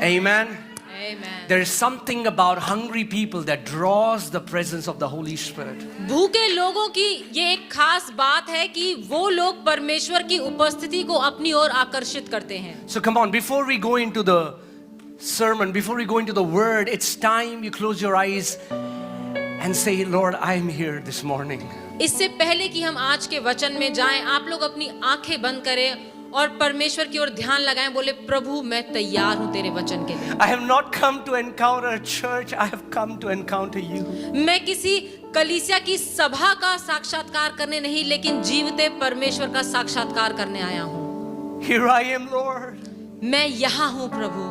Amen. Amen. There is something about hungry people that draws the presence of the Holy Spirit. भूखे लोगों की ये एक खास बात है कि वो लोग परमेश्वर की उपस्थिति को अपनी ओर आकर्षित करते हैं. So come on, before we go into the sermon, before we go into the word, it's time you close your eyes and say, Lord, I'm here this morning. इससे पहले कि हम आज के वचन में जाएं, आप लोग अपनी आंखें बंद करें और परमेश्वर की ओर ध्यान लगाएं. बोले, प्रभु मैं तैयार हूं तेरे वचन के लिए. I have not come to encounter a church, I have come to encounter you. मैं किसी कलीसिया की सभा का साक्षात्कार करने नहीं, लेकिन जीवते परमेश्वर का साक्षात्कार करने आया हूं. Here I am, Lord. मैं यहाँ हूं प्रभु.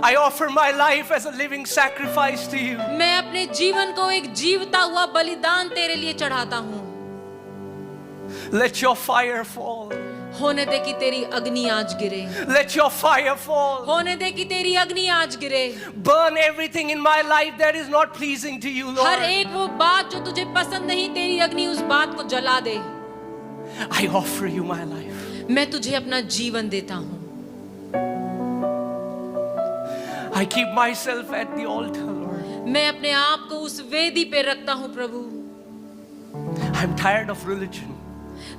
I offer my life as a living sacrifice to you. मैं अपने जीवन को एक जीवता हुआ बलिदान तेरे लिए चढ़ाता हूं. Let your fire fall. होने दे कि तेरी अग्नि आज गिरे. Let your fire fall. होने दे कि तेरी अग्नि आज गिरे. Burn everything in my life that is not pleasing to you, Lord. हर एक वो बात जो तुझे पसंद नहीं, तेरी अग्नि उस बात को जला दे. I offer you my life. मैं तुझे अपना जीवन देता हूं. I keep myself at the altar, Lord. मैं अपने आप को उस वेदी पे रखता हूं प्रभु. I'm tired of religion.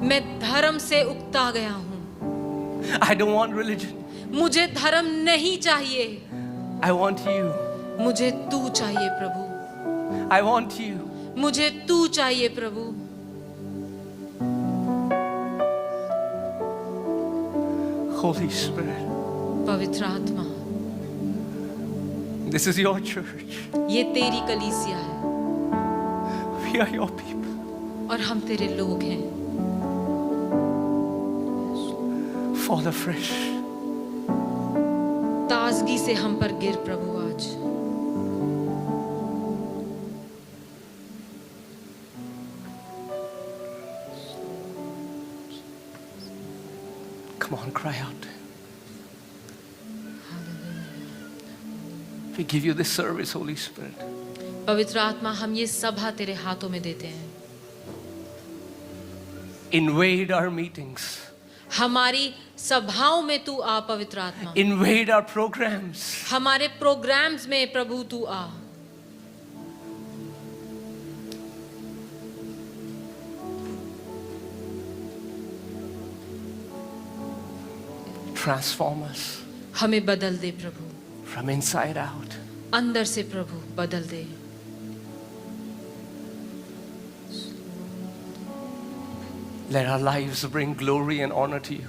मैं धर्म से उकता गया हूं. I don't want religion. मुझे धर्म नहीं चाहिए. I want you. मुझे तू चाहिए प्रभु. I want you. मुझे तू चाहिए प्रभु. Holy Spirit. पवित्र आत्मा, This is your church. ये तेरी कलीसिया है We are your people. और हम तेरे लोग हैं. Fall afresh. ताजगी से हम पर गिर प्रभु आज. Come on, cry out. We give you this service, Holy Spirit. पवित्र आत्मा, हम ये सभा तेरे हाथों में देते हैं. Invade our meetings. हमारी सभाओं में तू आ पवित्र आत्मा. Invade our programs. हमारे प्रोग्राम्स में प्रभु तू आ. Transform us हमें बदल दे प्रभु. from inside out. अंदर से प्रभु बदल दे. Let our lives bring glory and honor to you.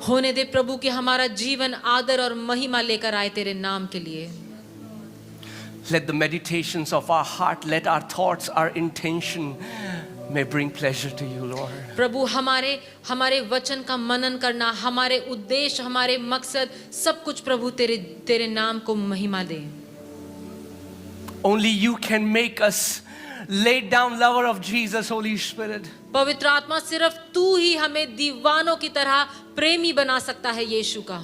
होने दे प्रभु कि हमारा जीवन आदर और महिमा लेकर आए तेरे नाम के लिए. Let the meditations of our heart, let our thoughts, our intention may bring pleasure to you, Lord. प्रभु हमारे वचन का मनन करना, हमारे उद्देश्य, हमारे मकसद, सब कुछ प्रभु तेरे नाम को महिमा दे. Only you can make us laid down lover of Jesus, Holy Spirit. पवित्र आत्मा, सिर्फ तू ही हमें दीवानों की तरह प्रेमी बना सकता है यीशु का.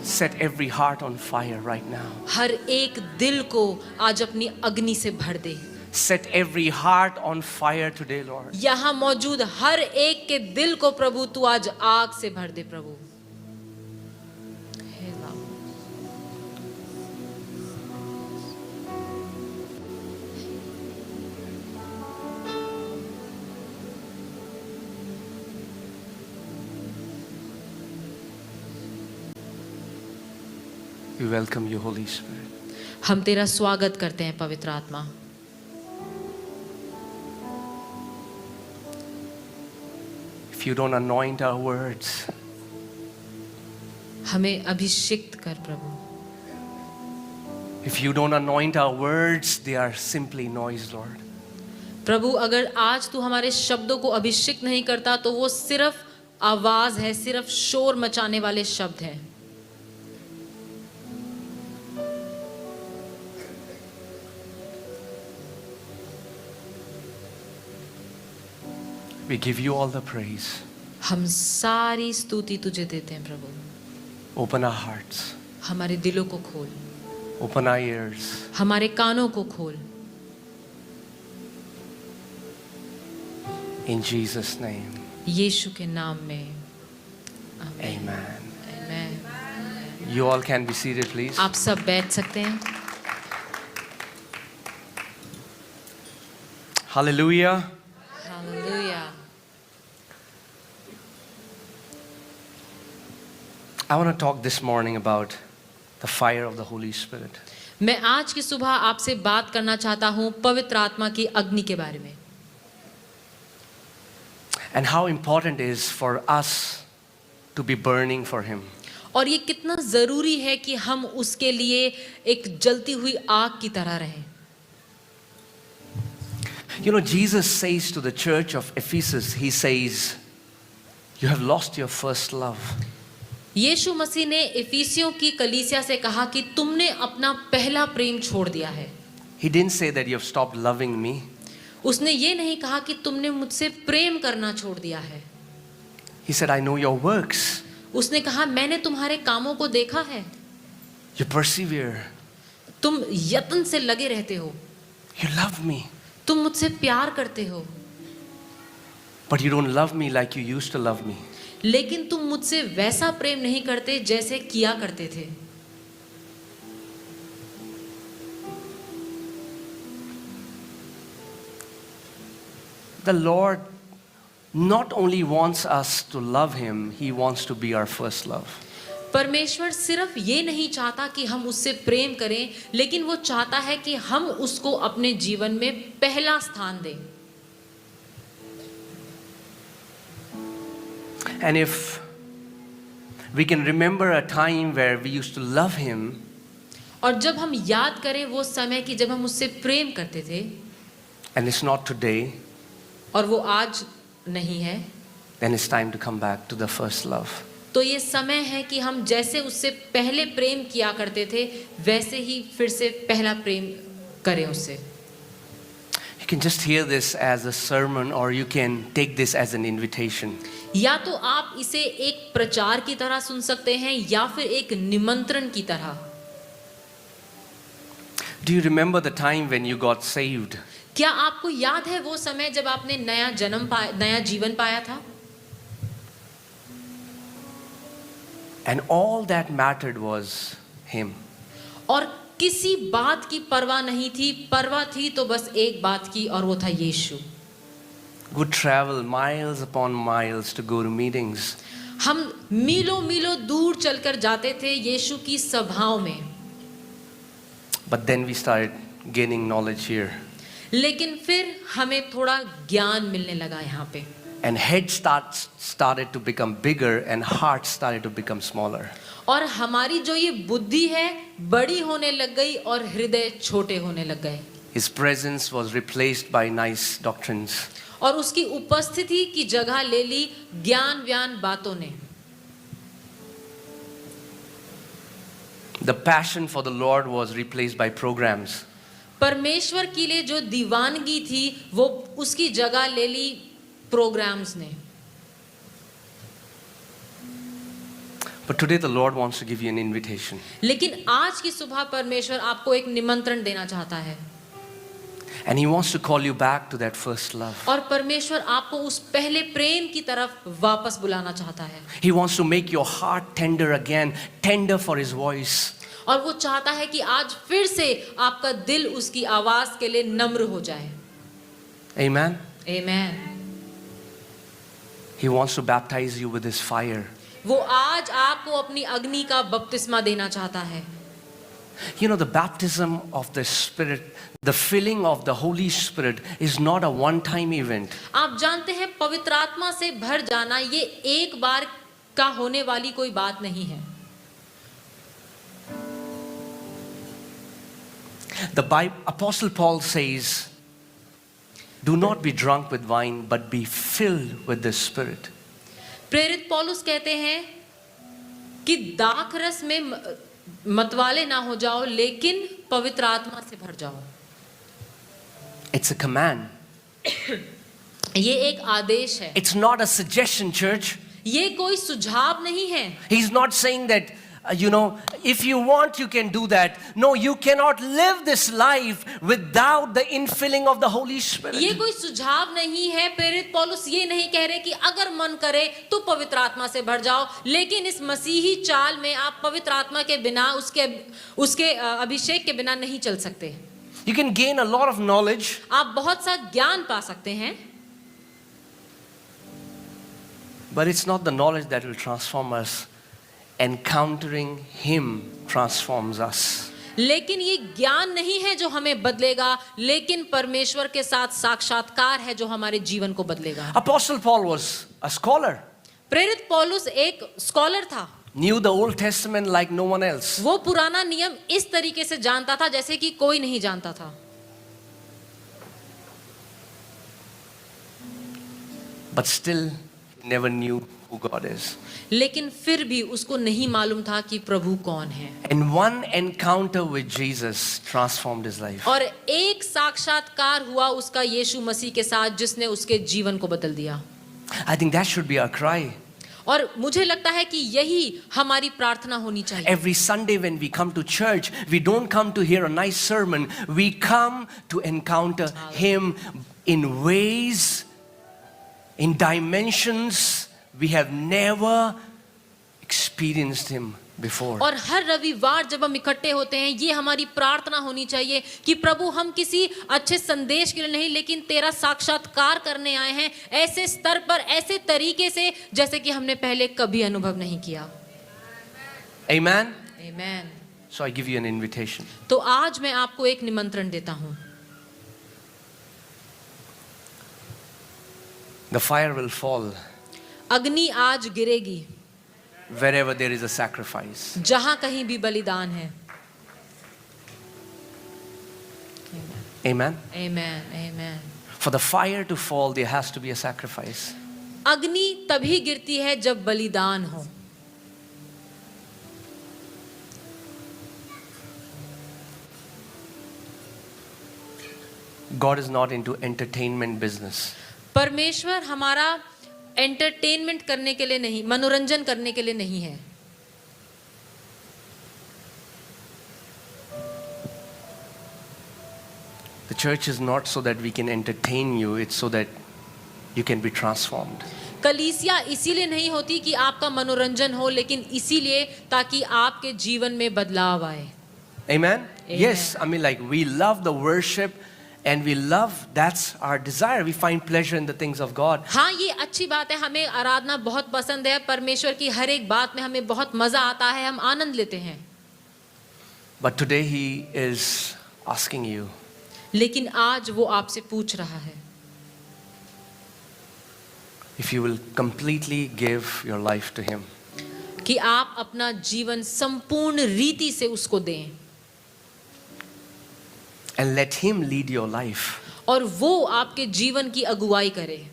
Set every heart on fire right now. हर एक दिल को आज अपनी अग्नि से भर दे. Set every heart on fire today, Lord. यहाँ मौजूद हर एक के दिल को प्रभु तू आज आग से भर दे प्रभु. We welcome you, Holy Spirit. हम तेरा स्वागत करते हैं पवित्र आत्मा. If you don't anoint our words, हमें अभिषिक्त कर प्रभु. if you don't anoint our words, they are simply noise, Lord. प्रभु, अगर आज तू हमारे शब्दों को अभिषिक्त नहीं करता तो वो सिर्फ आवाज है, सिर्फ शोर मचाने वाले शब्द हैं. We give you all the praise. हम सारी स्तुति तुझे देते हैं प्रभु. Open our hearts. हमारे दिलों को खोल. Open our ears. हमारे कानों को खोल. In Jesus' name. यीशु के नाम में आमीन। Amen. आमीन। You all can be seated, please. आप सब बैठ सकते हैं। Hallelujah. Hallelujah. I want to talk this morning about the fire of the Holy Spirit. मैं आज की सुबह आपसे बात करना चाहता हूँ पवित्र आत्मा की अग्नि के बारे में, And how important it is for us to be burning for Him. और ये कितना जरूरी है कि हम उसके लिए एक जलती हुई आग की तरह रहें। You know, Jesus says to the church of Ephesus, He says, you have lost your first love. यीशु मसीह ने इफिसियों की कलीसिया से कहा कि तुमने अपना पहला प्रेम छोड़ दिया है। He didn't say that you have stopped loving me. उसने ये नहीं कहा कि तुमने मुझसे प्रेम करना छोड़ दिया है। He said, I know your works. उसने कहा मैंने तुम्हारे कामों को देखा है, You persevere. तुम यत्न से लगे रहते हो, You love me. तुम मुझसे प्यार करते हो, But you don't love me like you used to love me. लेकिन तुम मुझसे वैसा प्रेम नहीं करते जैसे किया करते थे। The Lord not only wants us to love Him, He wants to be our first love. परमेश्वर सिर्फ ये नहीं चाहता कि हम उससे प्रेम करें, लेकिन वो चाहता है कि हम उसको अपने जीवन में पहला स्थान दें। And if we can remember a time where we used to love Him, और जब हम याद करें वो समय कि जब हम उससे प्रेम करते थे and it's not today, और वो आज नहीं है, then it's time to come back to the first love. तो ये समय है कि हम जैसे उससे पहले प्रेम किया करते थे वैसे ही फिर से पहला प्रेम करें उससे। You can just hear this as a sermon, or you can take this as an invitation. या तो आप इसे एक प्रचार की तरह सुन सकते हैं या फिर एक निमंत्रण की तरह। Do you remember the time when you got saved? क्या आपको याद है वो समय जब आपने नया जीवन पाया था? And all that mattered was Him. और किसी बात की परवाह नहीं थी, परवाह थी तो बस एक बात की, और वो था यीशु। Would travel miles upon miles to go to meetings. हम मीलों मीलों दूर चलकर जाते थे यीशु की सभाओं में, But then we started gaining knowledge here. लेकिन फिर हमें थोड़ा ज्ञान मिलने लगा यहाँ पे, And head started to become bigger and heart started to become smaller. और हमारी जो ये बुद्धि है बड़ी होने लग गई और हृदय छोटे होने लग गए। His presence was replaced by nice doctrines. और उसकी उपस्थिति की जगह ले ली ज्ञान व्यान बातों ने। The passion for the Lord was replaced by programs. परमेश्वर के लिए जो दीवानगी थी वो उसकी जगह ले ली प्रोग्राम्स ने। But today the Lord wants to give you an invitation. लेकिन आज की सुबह परमेश्वर आपको एक निमंत्रण देना चाहता है, And He wants to call you back to that first love. और परमेश्वर आपको उस पहले प्रेम की तरफ वापस बुलाना चाहता है। He wants to make your heart tender again, tender for His voice. और वो चाहता है कि आज फिर से आपका दिल उसकी आवाज के लिए नम्र हो जाए। Amen. आमीन। He wants to baptize you with His fire. वो आज आपको अपनी अग्नि का बपतिस्मा देना चाहता है। You know, the baptism of the Spirit, the filling of the Holy Spirit is not a one-time event. आप जानते हैं पवित्र आत्मा से भर जाना ये एक बार का होने वाली कोई बात नहीं है। The Bible, Apostle Paul says, do not be drunk with wine, but be filled with the Spirit. प्रेरित पौलुस कहते हैं कि दाखरस में मतवाले ना हो जाओ, लेकिन पवित्र आत्मा से भर जाओ। It's a command. ये एक आदेश है, It's not a suggestion, church. ये कोई सुझाव नहीं है। He's not saying that if you want, you can do that. No, you cannot live this life without the infilling of the Holy Spirit. ये कोई सुझाव नहीं है। प्रेरित पौलुस ये नहीं कह रहे कि अगर मन करे तो पवित्र आत्मा से भर जाओ, लेकिन इस मसीही चाल में आप पवित्र आत्मा के बिना, उसके अभिषेक के बिना नहीं चल सकते। You can gain a lot of knowledge. आप बहुत सा ज्ञान पा सकते हैं, But it's not the knowledge that will transform us. Encountering Him transforms us. लेकिन ये ज्ञान नहीं है जो हमें बदलेगा, लेकिन परमेश्वर के साथ साक्षात्कार है जो हमारे जीवन को बदलेगा। Apostle Paul was a scholar. प्रेरित पौलुस एक स्कॉलर था। Knew the Old Testament like no one else. वो पुराना नियम इस तरीके से जानता था जैसे कि कोई नहीं जानता था। But still never knew who God is. लेकिन फिर भी उसको नहीं मालूम था कि प्रभु कौन है। And one encounter with Jesus transformed his life. और एक साक्षात्कार हुआ उसका यीशु मसीह के साथ जिसने उसके जीवन को बदल दिया। I think that should be our cry. और मुझे लगता है कि यही हमारी प्रार्थना होनी चाहिए। Every Sunday when we come to church, we don't come to hear a nice sermon. We come to encounter Him in ways, in dimensions we have never experienced Him before. और हर रविवार जब हम इकट्ठे होते हैं, ये हमारी प्रार्थना होनी चाहिए कि प्रभु हम किसी अच्छे संदेश के लिए नहीं, लेकिन तेरा साक्षात्कार करने आए हैं ऐसे स्तर पर, ऐसे तरीके से जैसे कि हमने पहले कभी अनुभव नहीं किया। Amen? Amen. So I give you an invitation. तो आज मैं आपको एक निमंत्रण देता हूँ। The fire will fall अग्नि आज गिरेगी wherever there is a sacrifice. जहां कहीं भी बलिदान है। Amen? Amen. Amen. For the fire to fall, there has to be a sacrifice. अग्नि तभी गिरती है जब बलिदान हो। God is not into entertainment business. परमेश्वर हमारा एंटरटेनमेंट करने के लिए नहीं, मनोरंजन करने के लिए नहीं है। The church is not so that we can entertain you, it's so that you can be transformed. कलीसिया इसीलिए नहीं होती कि आपका मनोरंजन हो, लेकिन इसीलिए ताकि आपके जीवन में बदलाव आए। Amen? Amen. Yes, I mean, like, we love the worship and we love, that's our desire. We find pleasure in the things of God. हाँ, ये अच्छी बात है, हमें आराधना बहुत पसंद है, परमेश्वर की हर एक बात में हमें बहुत मजा आता है, हम आनंद लेते हैं। But today He is asking you, लेकिन आज वो आपसे पूछ रहा है if you will completely give your life to Him. कि आप अपना जीवन संपूर्ण रीति से उसको दें And let Him lead your life. और वो आपके जीवन की अगुवाई करे।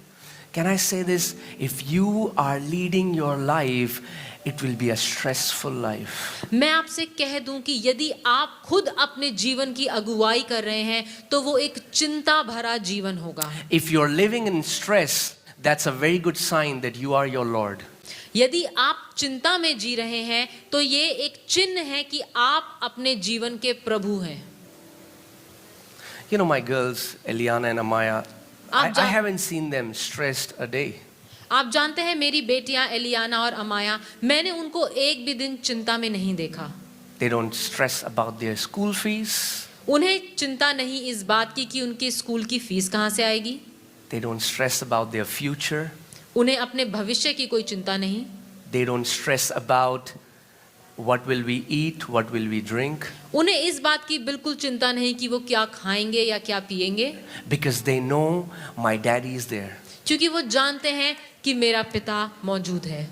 Can I say this? If you are leading your life, it will be a stressful life. मैं आपसे कह दूं कि यदि आप खुद अपने जीवन की अगुवाई कर रहे हैं तो वो एक चिंता भरा जीवन होगा। If you're living in stress, that's a very good sign that you are your Lord. यदि आप चिंता में जी रहे हैं तो ये एक चिन्ह है कि आप अपने जीवन के प्रभु हैं। You know, my girls, Eliana and Amaya, I जा- haven't seen them stressed a day. आप जानते हैं मेरी बेटियां एलियाना और अमाया, मैंने उनको एक भी दिन चिंता में नहीं देखा। They don't stress about their school fees. उन्हें चिंता नहीं इस बात की कि उनके स्कूल की फीस कहाँ से आएगी। They don't stress about their future. उन्हें अपने भविष्य की कोई चिंता नहीं। They don't stress about what will we eat, what will we drink. उन्हें इस बात की बिल्कुल चिंता नहीं कि वो क्या खाएंगे या क्या पिएंगे, Because they know my daddy is there. क्योंकि वो जानते हैं कि मेरा पिता मौजूद है।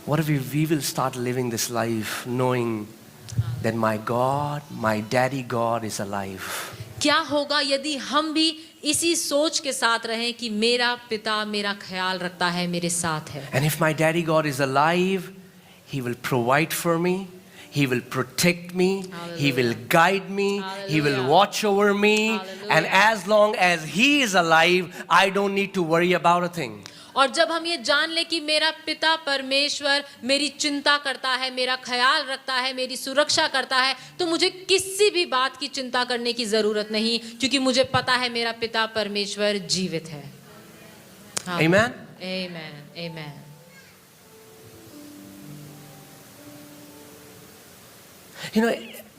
What if we will start living this life knowing that my God, my daddy God is alive. क्या होगा यदि हम भी इसी सोच के साथ रहें कि मेरा पिता मेरा ख्याल रखता है, मेरे साथ है। And if my daddy God is alive, He will provide for me. He will protect me. He will guide me. He will Hallelujah. watch over me. Hallelujah. And as long as He is alive, I don't need to worry about a thing. और जब हम ये जान ले कि मेरा पिता परमेश्वर मेरी चिंता करता है, मेरा ख्याल रखता है, मेरी सुरक्षा करता है, तो मुझे किसी भी बात की चिंता करने की जरूरत नहीं, क्योंकि मुझे पता है मेरा पिता परमेश्वर जीवित है। Amen? Amen. Amen. You know,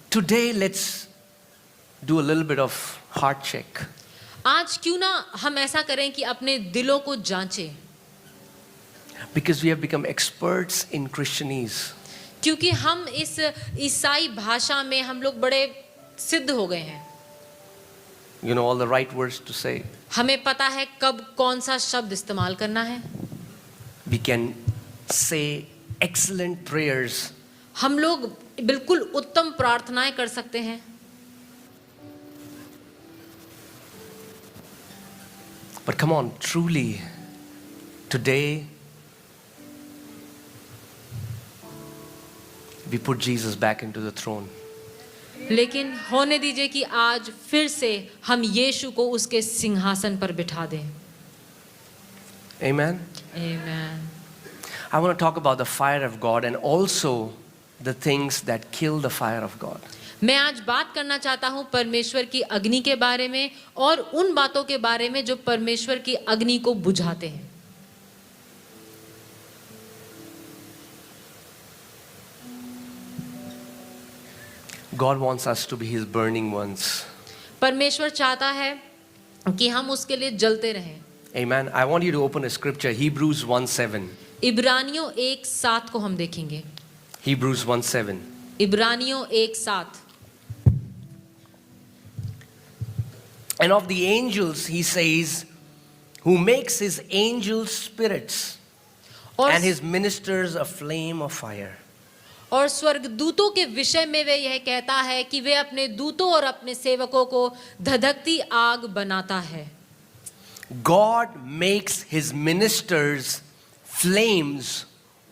today let's do a little bit of heart check. आज क्यों ना हम ऐसा करें कि अपने दिलों को जांचें, Because we have become experts in Christianese. क्योंकि हम इस ईसाई भाषा में हम लोग बड़े सिद्ध हो गए हैं। You know all the right words to say. हमें पता है कब कौन सा शब्द इस्तेमाल करना है। We can say excellent prayers. हम लोग बिल्कुल उत्तम प्रार्थनाएं कर सकते हैं। But come on, truly, today we put Jesus back into the throne. लेकिन होने दीजिए कि आज फिर से हम यीशु को उसके सिंहासन पर बिठा दें। Amen? Amen. I want to talk about the fire of God and also the things that kill the fire of God. मैं आज बात करना चाहता हूँ परमेश्वर की अग्नि के बारे में और उन बातों के बारे में जो परमेश्वर की अग्नि को बुझाते हैं। God wants us to be His burning ones. परमेश्वर चाहता है कि हम उसके लिए जलते रहें। Amen. I want you to open a scripture, Hebrews 1:7. इब्रानियों 1:7 को हम देखेंगे। Hebrews 1:7. इब्रानियों 1:7। And of the angels, he says, who makes his angels spirits और and his ministers a flame of fire. और स्वर्गदूतों के विषय में वे यह कहता है कि वे अपने दूतों और अपने सेवकों को धधकती आग बनाता है। God makes his ministers flames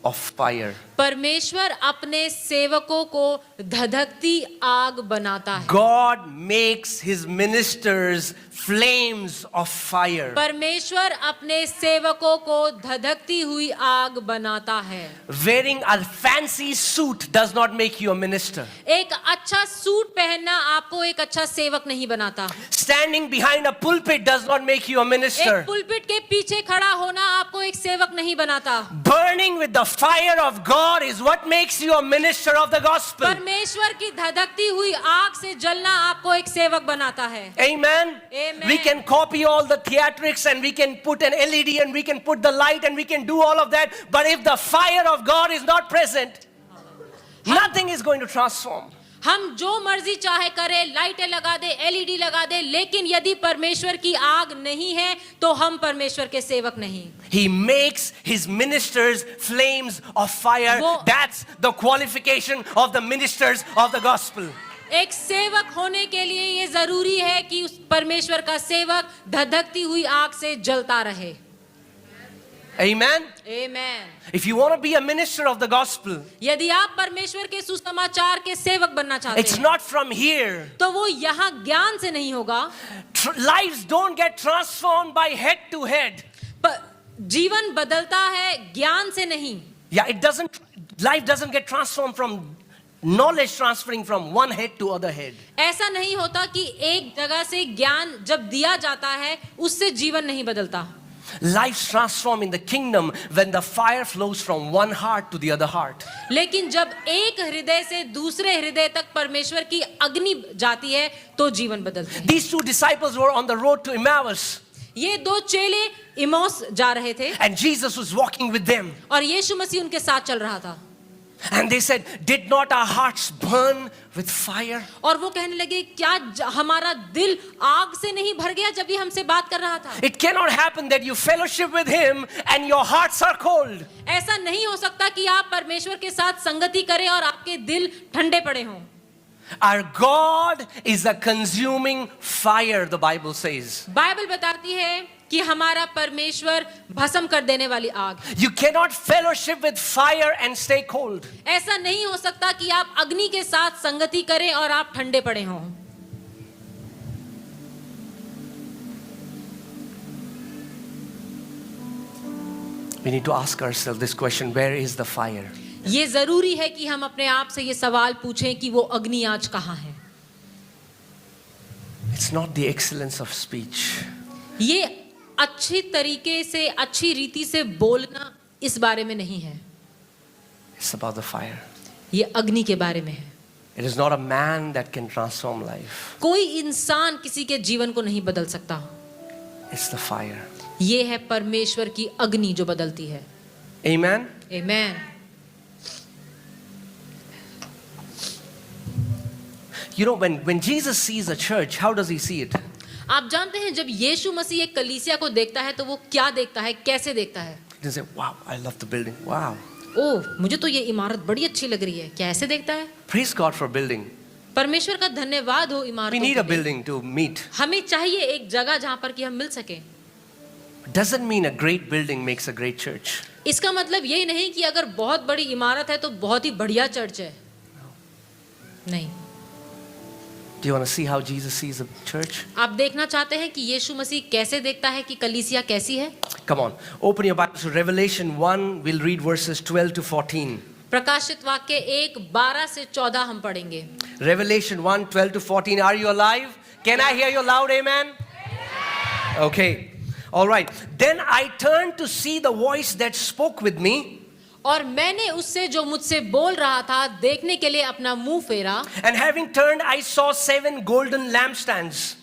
of fire. परमेश्वर अपने सेवकों को धधकती आग बनाता है। God makes his ministers flames of fire. परमेश्वर अपने सेवकों को धधकती हुई आग बनाता है। Wearing a fancy suit does not make you a minister. एक अच्छा सूट पहनना आपको एक अच्छा सेवक नहीं बनाता। Standing behind a pulpit does not make you a एक minister. पुलपिट के पीछे खड़ा होना आपको एक सेवक नहीं बनाता। Burning with the fire of God is what makes you a minister of the gospel. परमेश्वर की धधकती हुई आग से जलना आपको एक सेवक बनाता है। Amen. Amen. We can copy all the theatrics and we can put an LED and we can put the light and we can do all of that. But if the fire of God is not present, nothing is going to transform. हम जो मर्जी चाहे करें, लाइटें लगा दे, LED लगा दे, लेकिन यदि परमेश्वर की आग नहीं है तो हम परमेश्वर के सेवक नहीं। He makes his ministers flames of fire. That's the qualification of the ministers of the gospel. एक सेवक होने के लिए ये जरूरी है कि उस परमेश्वर का सेवक धधकती हुई आग से जलता रहे। Amen. Amen. If you want to be a minister of the gospel, यदि आप परमेश्वर के सुसमाचार के सेवक बनना चाहते it's हैं, not from here. तो वो यहाँ ज्ञान से नहीं होगा। Lives don't get transformed by head to head. जीवन बदलता है ज्ञान से नहीं। Yeah, life doesn't get transformed from knowledge transferring from one head to other head. ऐसा नहीं होता कि एक जगह से ज्ञान जब दिया जाता है उससे जीवन नहीं बदलता। Lives transform in the kingdom when the fire flows from one heart to the other heart. लेकिन जब एक हृदय से दूसरे हृदय तक परमेश्वर की अग्नि जाती है तो जीवन बदलते हैं। These two disciples were on the road to Emmaus. ये दो चेले इमौस जा रहे थे And Jesus was walking with them. और यीशु मसीह उनके साथ चल रहा था। And they said, did not our hearts burn with fire? और वो कहने लगे क्या हमारा दिल आग से नहीं भर गया जब ये हमसे बात कर रहा था? It cannot happen that you fellowship with him and your hearts are cold. ऐसा नहीं हो सकता कि आप परमेश्वर के साथ संगति करें और आपके दिल ठंडे पड़े हों। Our God is a consuming fire, the Bible says. Bible बताती है कि हमारा परमेश्वर भस्म कर देने वाली आग। You cannot fellowship with fire and stay cold. ऐसा नहीं हो सकता कि आप अग्नि के साथ संगति करें और आप ठंडे पड़े हों। We need to ask ourselves this question, where is the fire? ये जरूरी है कि हम अपने आप से ये सवाल पूछें कि वो अग्नि आज कहाँ है। It's not the excellence of speech. ये अच्छी तरीके से, अच्छी रीति से बोलना इस बारे में नहीं है, It's about the fire. ये अग्नि के बारे में है। It is not a man that can transform life. कोई इंसान किसी के जीवन को नहीं बदल सकता, It's the fire. ये है परमेश्वर की अग्नि जो बदलती है। Amen? Amen. You know, when Jesus sees a church, how does he see it? आप जानते हैं जब यीशु मसीह एक कलीसिया को देखता है तो वो क्या देखता है, कैसे देखता है? He doesn't say, wow, I love the building. Wow. ओह, मुझे तो ये इमारत बड़ी अच्छी लग रही है। कैसे देखता है? Praise God for building. परमेश्वर का धन्यवाद हो We इमारतों need के a लिए। building to meet. हमें चाहिए एक जगह जहाँ पर कि हम मिल सके। Doesn't mean a great building makes a great church. इसका मतलब यही नहीं कि अगर बहुत बड़ी इमारत है तो बहुत ही बढ़िया चर्च है, नहीं। Do you want to see how Jesus sees a church? आप देखना चाहते हैं कि यीशु मसीह कैसे देखता है कि कलीसिया कैसी है? Come on, open your Bible to Revelation 1. We'll read verses 12 to 14. प्रकाशित वाक्य 1:12 से 14 हम पढ़ेंगे। Revelation 1, 12 to 14. Are you alive? Can I hear you loud? Amen? Okay. All right. Then I turned to see the voice that spoke with me. और मैंने उससे जो मुझसे बोल रहा था देखने के लिए अपना मुंह फेरा, And having turned, I saw 7 golden lampstands.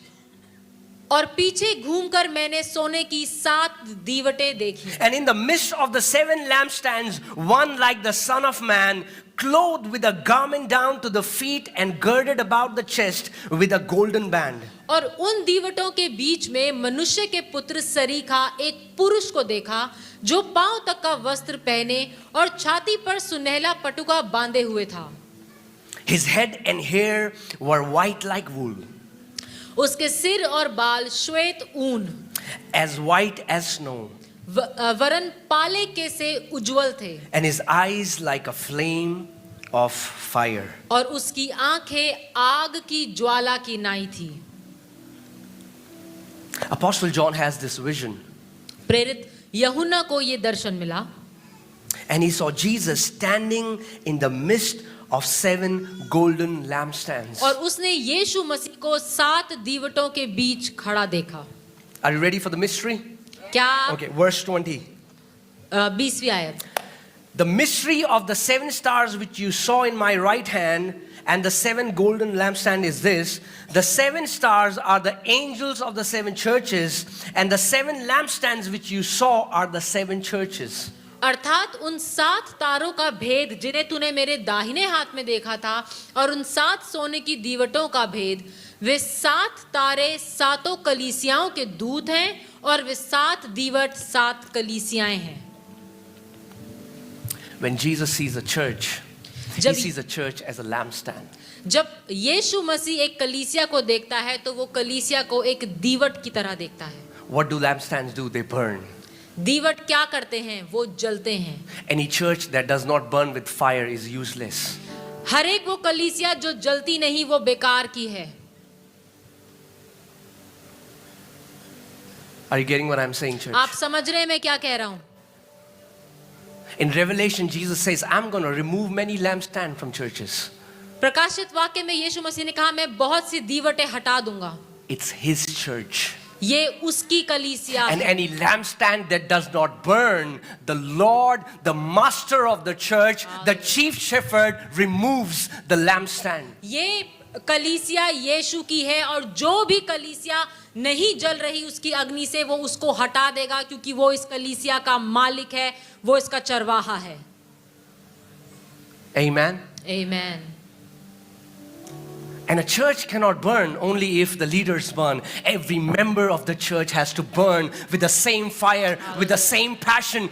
और पीछे घूमकर मैंने सोने की 7 दीवटें देखी। And in the midst of the 7 lampstands, one like the Son of Man, clothed with a garment down to the feet and girded about the chest with a golden band. और उन दीवटों के बीच में मनुष्य के पुत्र सरीखा एक पुरुष को देखा जो पांव तक का वस्त्र पहने और छाती पर सुनहला पटुका बांधे हुए था। His head and hair were white like wool, उसके सिर और बाल श्वेत ऊन, as white as snow, वरन पाले के से उज्जवल थे, and his eyes like a flame of fire. और उसकी आंखें आग की ज्वाला की नाई थी। Apostle John has this vision, प्रेरित यूहन्ना को ये दर्शन मिला, and he saw Jesus standing in the midst of 7 golden lampstands. और उसने यीशु मसीह को 7 दीवटों के बीच खड़ा देखा। Are you ready for the mystery? क्या? Okay, verse 20. 20वीं आयत। The mystery of the 7 stars which you saw in my right hand and the 7 golden lampstand is this: the 7 stars are the angels of the 7 churches, and the 7 lampstands which you saw are the 7 churches. अर्थात उन 7 तारों का भेद जिन्हें तूने मेरे दाहिने हाथ में देखा था और उन 7 सोने की दीवटों का भेद, वे 7 तारे 7 कलीसियाओं के दूत हैं और वे 7 दीवट 7 कलीसियाएं हैं। When Jesus sees a church, he जब- sees a church as a lampstand. जब यीशु मसीह एक कलीसिया को देखता है तो वो कलीसिया को एक दीवट की तरह देखता है। What do lampstands do? They burn. दीवट क्या करते हैं? वो जलते हैं। Any church that does not burn with fire is useless. हर एक वो कलीसिया जो जलती नहीं वो बेकार की है। Are you getting what I'm saying, church? आप समझ रहे हैं मैं क्या कह रहा हूं? In Revelation, Jesus says, I'm going to remove many lampstands from churches. प्रकाशित वाक्य में यीशु मसीह ने कहा मैं बहुत सी दीवटें हटा दूंगा। It's his church. ये उसकी कलीसिया And है। any lampstand that does not burn, the Lord, the master of the church, the chief shepherd, removes the lampstand. ये कलीसिया यीशु की है और जो भी कलीसिया नहीं जल रही उसकी अग्नि से वो उसको हटा देगा, क्योंकि वो इस कलीसिया का मालिक है, वो इसका चरवाहा है। Amen. आमीन। And a church cannot burn only if the leaders burn. Every member of the church has to burn with the same fire, with the same passion,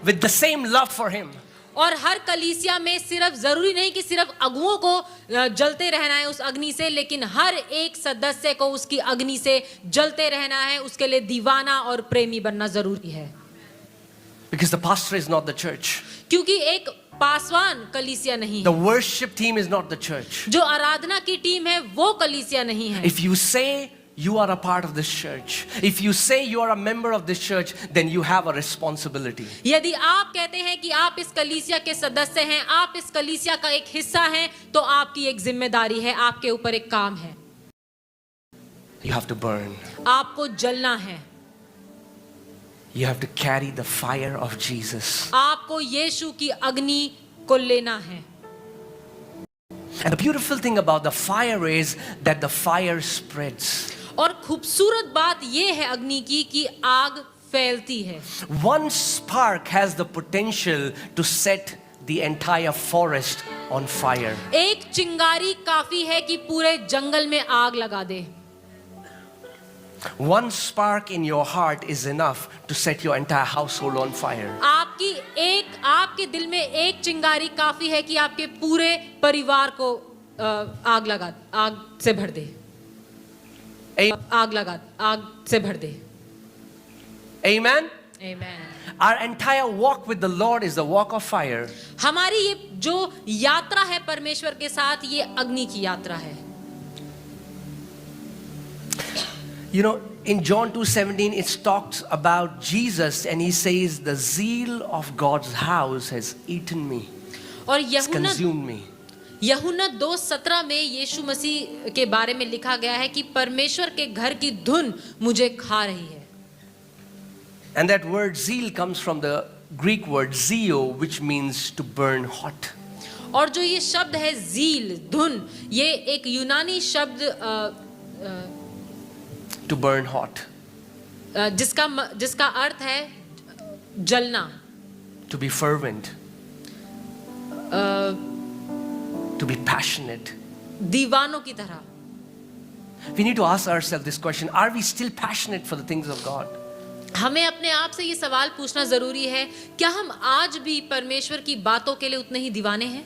with the same love for him. और हर कलीसिया में सिर्फ जरूरी नहीं कि सिर्फ अगुओं को जलते रहना है उस अग्नि से, लेकिन हर एक सदस्य को उसकी अग्नि से जलते रहना है, उसके लिए दीवाना और प्रेमी बनना जरूरी है। Because the pastor is not the church. क्योंकि एक पासवान कलीसिया नहीं The है, worship team is not the church. जो आराधना की टीम है वो कलीसिया नहीं है। If you say you are a part of this church, if you say you are a member of this church, then you have a responsibility. यदि आप कहते हैं कि आप इस कलीसिया के सदस्य हैं, आप इस कलीसिया का एक हिस्सा हैं, तो आपकी एक जिम्मेदारी है, आपके ऊपर एक काम है. You have to burn. आपको जलना है. You have to carry the fire of Jesus. आपको यीशु की अग्नि को लेना है. And the beautiful thing about the fire is that the fire spreads. और खूबसूरत बात यह है अग्नि की कि आग फैलती है. One spark has the potential to set the entire forest on fire. एक चिंगारी काफी है कि पूरे जंगल में आग लगा दे. One spark in your heart is enough to set your entire household on fire. आपके दिल में एक चिंगारी काफी है कि आपके पूरे परिवार को आग से भर दे. आग से भर दे. Amen. Amen. Our entire walk with the Lord is the walk of fire. हमारी ये जो यात्रा है परमेश्वर के साथ, ये अग्नि की यात्रा है. You know, in John 2:17 it talks about Jesus and he says the zeal of God's house has eaten me. और It's consumed me. यूहन्ना 2:17 में यीशु मसीह के बारे में लिखा गया है कि परमेश्वर के घर की धुन मुझे खा रही है. And that word zeal comes from the Greek word zeo, which means to burn hot. और जो ये शब्द है ज़ील, धुन, ये एक यूनानी शब्द To burn hot. जिसका अर्थ है जलना. To be fervent. To be passionate. दीवानों की तरह. We need to ask ourselves this question: are we still passionate for the things of God? हमें अपने आप से ये सवाल पूछना जरूरी है, क्या हम आज भी परमेश्वर की बातों के लिए उतने ही दीवाने हैं?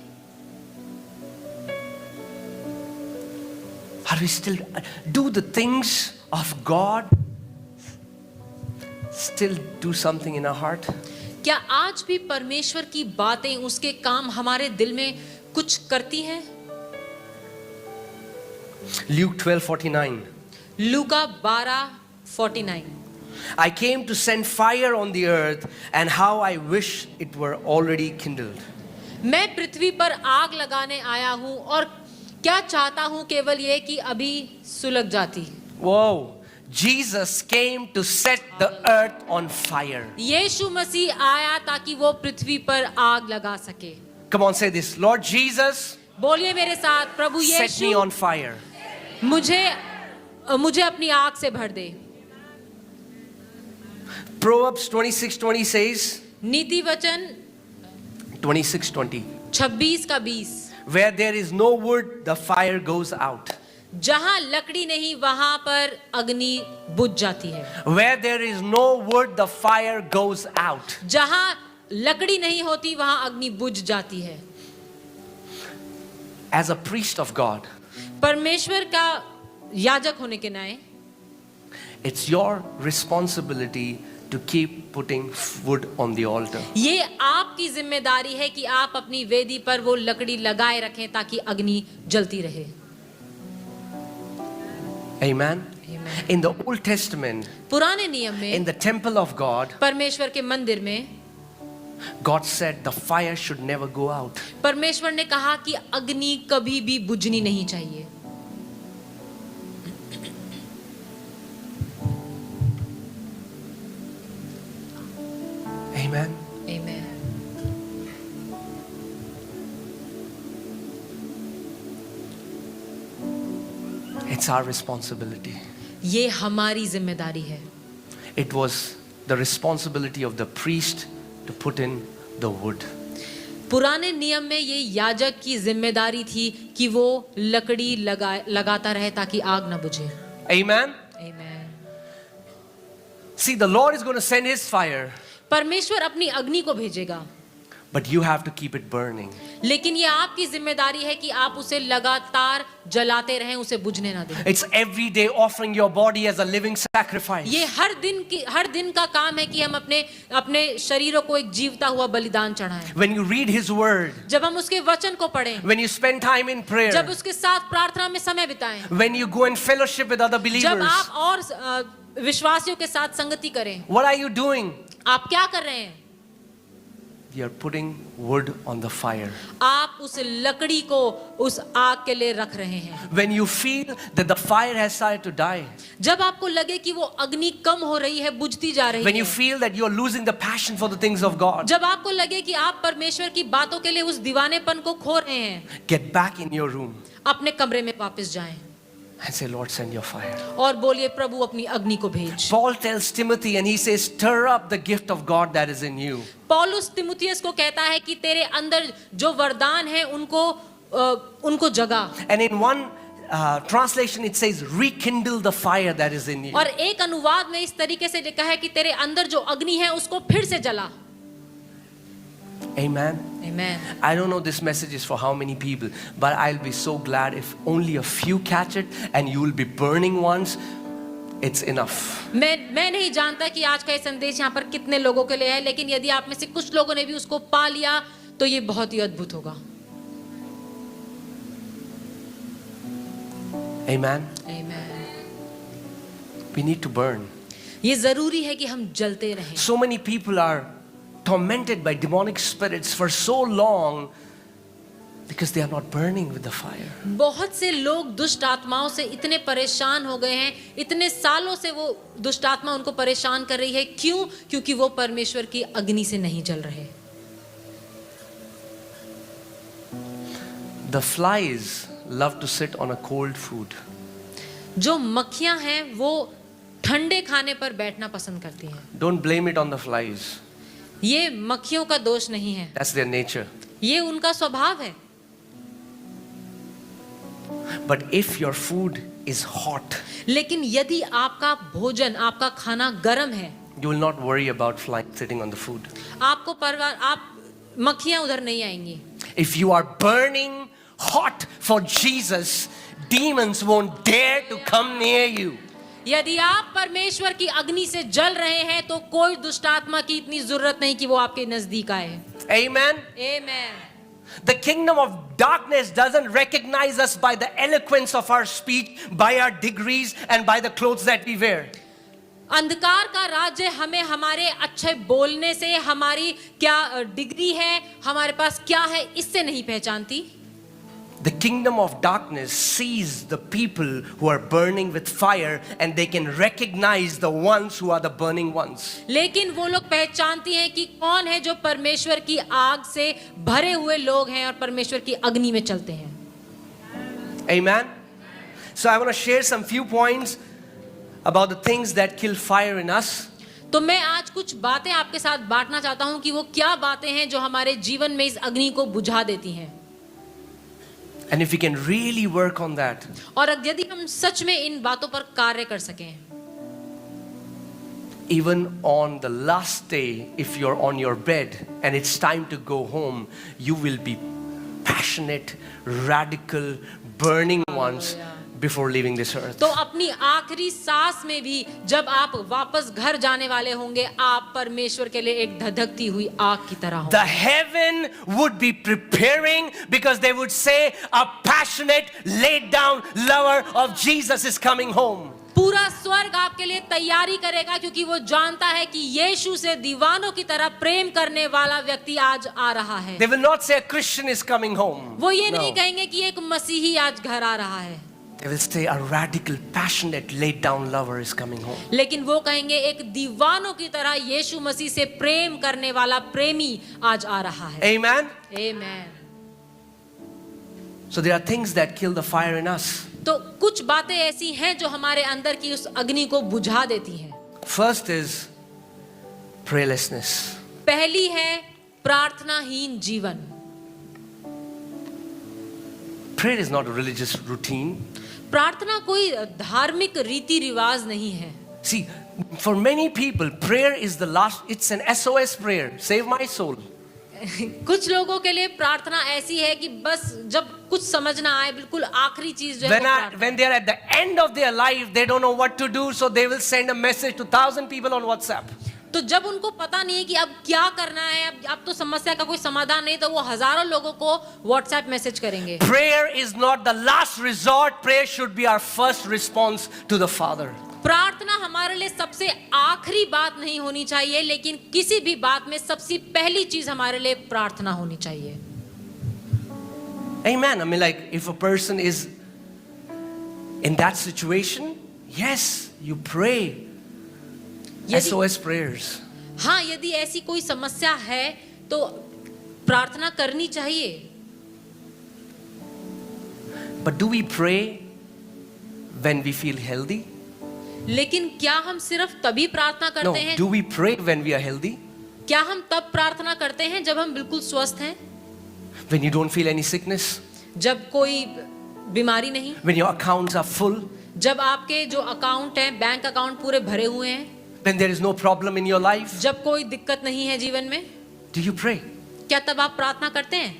Are we still do the things of God? Still do something in our heart? क्या आज भी परमेश्वर की बातें, उसके काम हमारे दिल में कुछ करती हैं? Luke 12:49. Luka 12:49. I came to send fire on the earth, and how I wish it were already kindled. मैं पृथ्वी पर आग लगाने आया हूं और क्या चाहता हूं केवल ये कि अभी सुलग जाती. Whoa! Jesus came to set the earth on fire. यीशु मसीह आया ताकि वो पृथ्वी पर आग लगा सके. Come on, say this. Lord Jesus, बोलिए मेरे साथ, प्रभु set me Yeshu on fire. मुझे अपनी आग से भर दे. Proverbs 26:20 says, नीति वचन 26:20. 26:20. Where there is no wood, the fire goes out. जहां लकड़ी नहीं वहां पर अग्नि बुझ जाती है. Where there is no wood, the fire goes out. जहां लकड़ी नहीं होती वहां अग्नि बुझ जाती है. As a priest of God, परमेश्वर का याजक होने के नाते it's your responsibility to keep putting wood on the altar. ये आपकी जिम्मेदारी है कि आप अपनी वेदी पर वो लकड़ी लगाए रखें ताकि अग्नि जलती रहे. Amen. In the Old Testament, पुराने नियम in में the temple of God, परमेश्वर के मंदिर में God said the fire should never go out. परमेश्वर ने कहा कि अग्नि कभी भी बुझनी नहीं चाहिए. Amen. Amen. It's our responsibility. ये हमारी जिम्मेदारी है. It was the responsibility of the priest to put in the wood. पुराने नियम में ये याजक की जिम्मेदारी थी कि वो लकड़ी लगाता रहे ताकि आग न बुझे. Amen. Amen. See, the Lord is going to send His fire, परमेश्वर अपनी अग्नि को भेजेगा, but you have to keep it burning. लेकिन ये आपकी जिम्मेदारी है कि आप उसे लगातार जलाते रहें, उसे बुझने ना दें। It's every day offering your body as a living sacrifice. ये हर दिन का काम है कि हम अपने शरीरों को एक जीवता हुआ बलिदान चढ़ाएं। When you read His Word, जब हम उसके वचन को पढ़ें, when you spend time in prayer, जब उसके साथ प्रार्थना में समय बिताएं, when you go in fellowship with other जब believers, आप और विश्वासियों के साथ संगति करें, what are you doing? आप क्या कर रहे हैं? You're putting wood on the fire. आप उस लकड़ी को उस आग के लिए रख रहे हैं। When you feel that the fire has started to die, जब आपको लगे कि वो अग्नि कम हो रही है, बुझती जा रही when you है, feel that you're losing the passion for the things of God, जब आपको लगे कि आप परमेश्वर की बातों के लिए उस दीवानेपन को खो रहे हैं, get back in your room अपने कमरे में वापस जाएं and say, Lord, send your fire. और बोलिए, प्रभु अपनी अग्नि को भेज। Paul tells Timothy and he says, stir up the gift of God that is in you. पौलुस तिमुथियुस को कहता है कि तेरे अंदर जो वरदान है उनको जगा। And in one translation it says, rekindle the fire that is in you. और एक अनुवाद में इस तरीके से लिखा है कि तेरे अंदर जो अग्नि है उसको फिर से जला। Amen. Amen. I don't know this message is for how many people, but I'll be so glad if only a few catch it and you will be burning ones. It's enough. मैं नहीं जानता कि आज का ये संदेश यहाँ पर कितने लोगों के लिए है, लेकिन यदि आप में से कुछ लोगों ने भी उसको पा लिया तो ये बहुत ही अद्भुत होगा। Amen. Amen. We need to burn. ये जरूरी है कि हम जलते रहें। So many people are tormented by demonic spirits for so long because they are not burning with the fire. बहुत से लोग दुष्ट आत्माओं से इतने परेशान हो गए हैं, इतने सालों से वो दुष्ट आत्मा उनको परेशान कर रही है। क्यों? क्योंकि वो परमेश्वर की अग्नि से नहीं जल रहे। The flies love to sit on a cold food. जो मक्खियां हैं वो ठंडे खाने पर बैठना पसंद करती हैं। Don't blame it on the flies. ये मक्खियों का दोष नहीं है, That's their nature. ये उनका स्वभाव है। But if your food is hot, लेकिन यदि आपका भोजन, आपका खाना गर्म है, you will not worry about flies sitting on the food. आप मक्खियां उधर नहीं आएंगी। If you are burning hot for Jesus, demons won't dare to come near you. यदि आप परमेश्वर की अग्नि से जल रहे हैं तो कोई दुष्ट आत्मा की इतनी जरूरत नहीं कि वो आपके नजदीक आए। Amen. Amen. The kingdom of darkness doesn't recognize us by the eloquence of our speech, by our degrees and by the clothes that we wear. अंधकार का राज्य हमें हमारे अच्छे बोलने से, हमारी क्या डिग्री है, हमारे पास क्या है, इससे नहीं पहचानती। The kingdom of darkness sees the people who are burning with fire and they can recognize the ones who are the burning ones. लेकिन वो लोग पहचानती हैं कि कौन है जो परमेश्वर की आग से भरे हुए लोग हैं और परमेश्वर की अग्नि में चलते हैं। Amen. So I want to share some few points about the things that kill fire in us. तो मैं आज कुछ बातें आपके साथ बांटना चाहता हूं कि वो क्या बातें हैं जो हमारे जीवन में इस अग्नि को बुझा देती हैं। And if we can really work on that, और यदि हम सच में इन बातों पर कार्य कर सकें, even on the last day, if you're on your bed and it's time to go home, you will be passionate, radical, burning ones before leaving this earth. तो अपनी आखिरी सांस में भी जब आप वापस घर जाने वाले होंगे, आप परमेश्वर के लिए एक धधकती हुई आग की तरह होंगे। The heaven would be preparing because they would say, a passionate, laid down lover of Jesus is coming home. पूरा स्वर्ग आपके लिए तैयारी करेगा क्योंकि वो जानता है कि यीशु से दीवानों की तरह प्रेम करने वाला व्यक्ति आज आ रहा है। They will not say a Christian is coming home. वो ये No. नहीं कहेंगे कि एक मसीही आज घर आ रहा है, They will say a radical, passionate, laid down lover is coming home. लेकिन वो कहेंगे एक दीवानों की तरह यीशु मसीह से प्रेम करने वाला प्रेमी आज आ रहा है। Amen. Amen. So there are things that kill the fire in us. तो कुछ बातें ऐसी हैं जो हमारे अंदर की उस अग्नि को बुझा देती हैं। First is prayerlessness. पहली है प्रार्थनाहीन जीवन। Prayer is not a religious routine. प्रार्थना कोई धार्मिक रीति रिवाज नहीं है। See, for many people, prayer is the last, it's an SOS prayer. Save my soul. कुछ लोगों के लिए प्रार्थना ऐसी है कि बस जब कुछ समझ ना आए, बिल्कुल आखिरी चीज जो है वो प्रार्थना। When they are at the end of their life, they don't know what to do, so they will send a message to 1,000 people on WhatsApp. तो जब उनको पता नहीं है कि अब क्या करना है, अब तो समस्या का कोई समाधान नहीं, तो वो हजारों लोगों को व्हाट्सएप मैसेज करेंगे। Prayer is not the last resort. Prayer should be our first response to the Father. प्रार्थना हमारे लिए सबसे आखिरी बात नहीं होनी चाहिए, लेकिन किसी भी बात में सबसे पहली चीज हमारे लिए प्रार्थना होनी चाहिए। Amen. I mean, like, if a person is in that situation, yes, you pray. SOS prayers. हाँ, यदि ऐसी कोई समस्या है तो प्रार्थना करनी चाहिए। But do we pray when we feel healthy? लेकिन क्या हम सिर्फ तभी प्रार्थना No. करते हैं? Do we pray when we are healthy? क्या हम तब प्रार्थना करते हैं जब हम बिल्कुल स्वस्थ हैं? When you don't feel any sickness? जब कोई बीमारी नहीं? When your accounts are full? जब आपके जो अकाउंट हैं, बैंक अकाउंट पूरे भरे हुए हैं? When there is no problem in your life? जब कोई दिक्कत नहीं है जीवन में? Do you pray? क्या तब आप प्रार्थना करते हैं?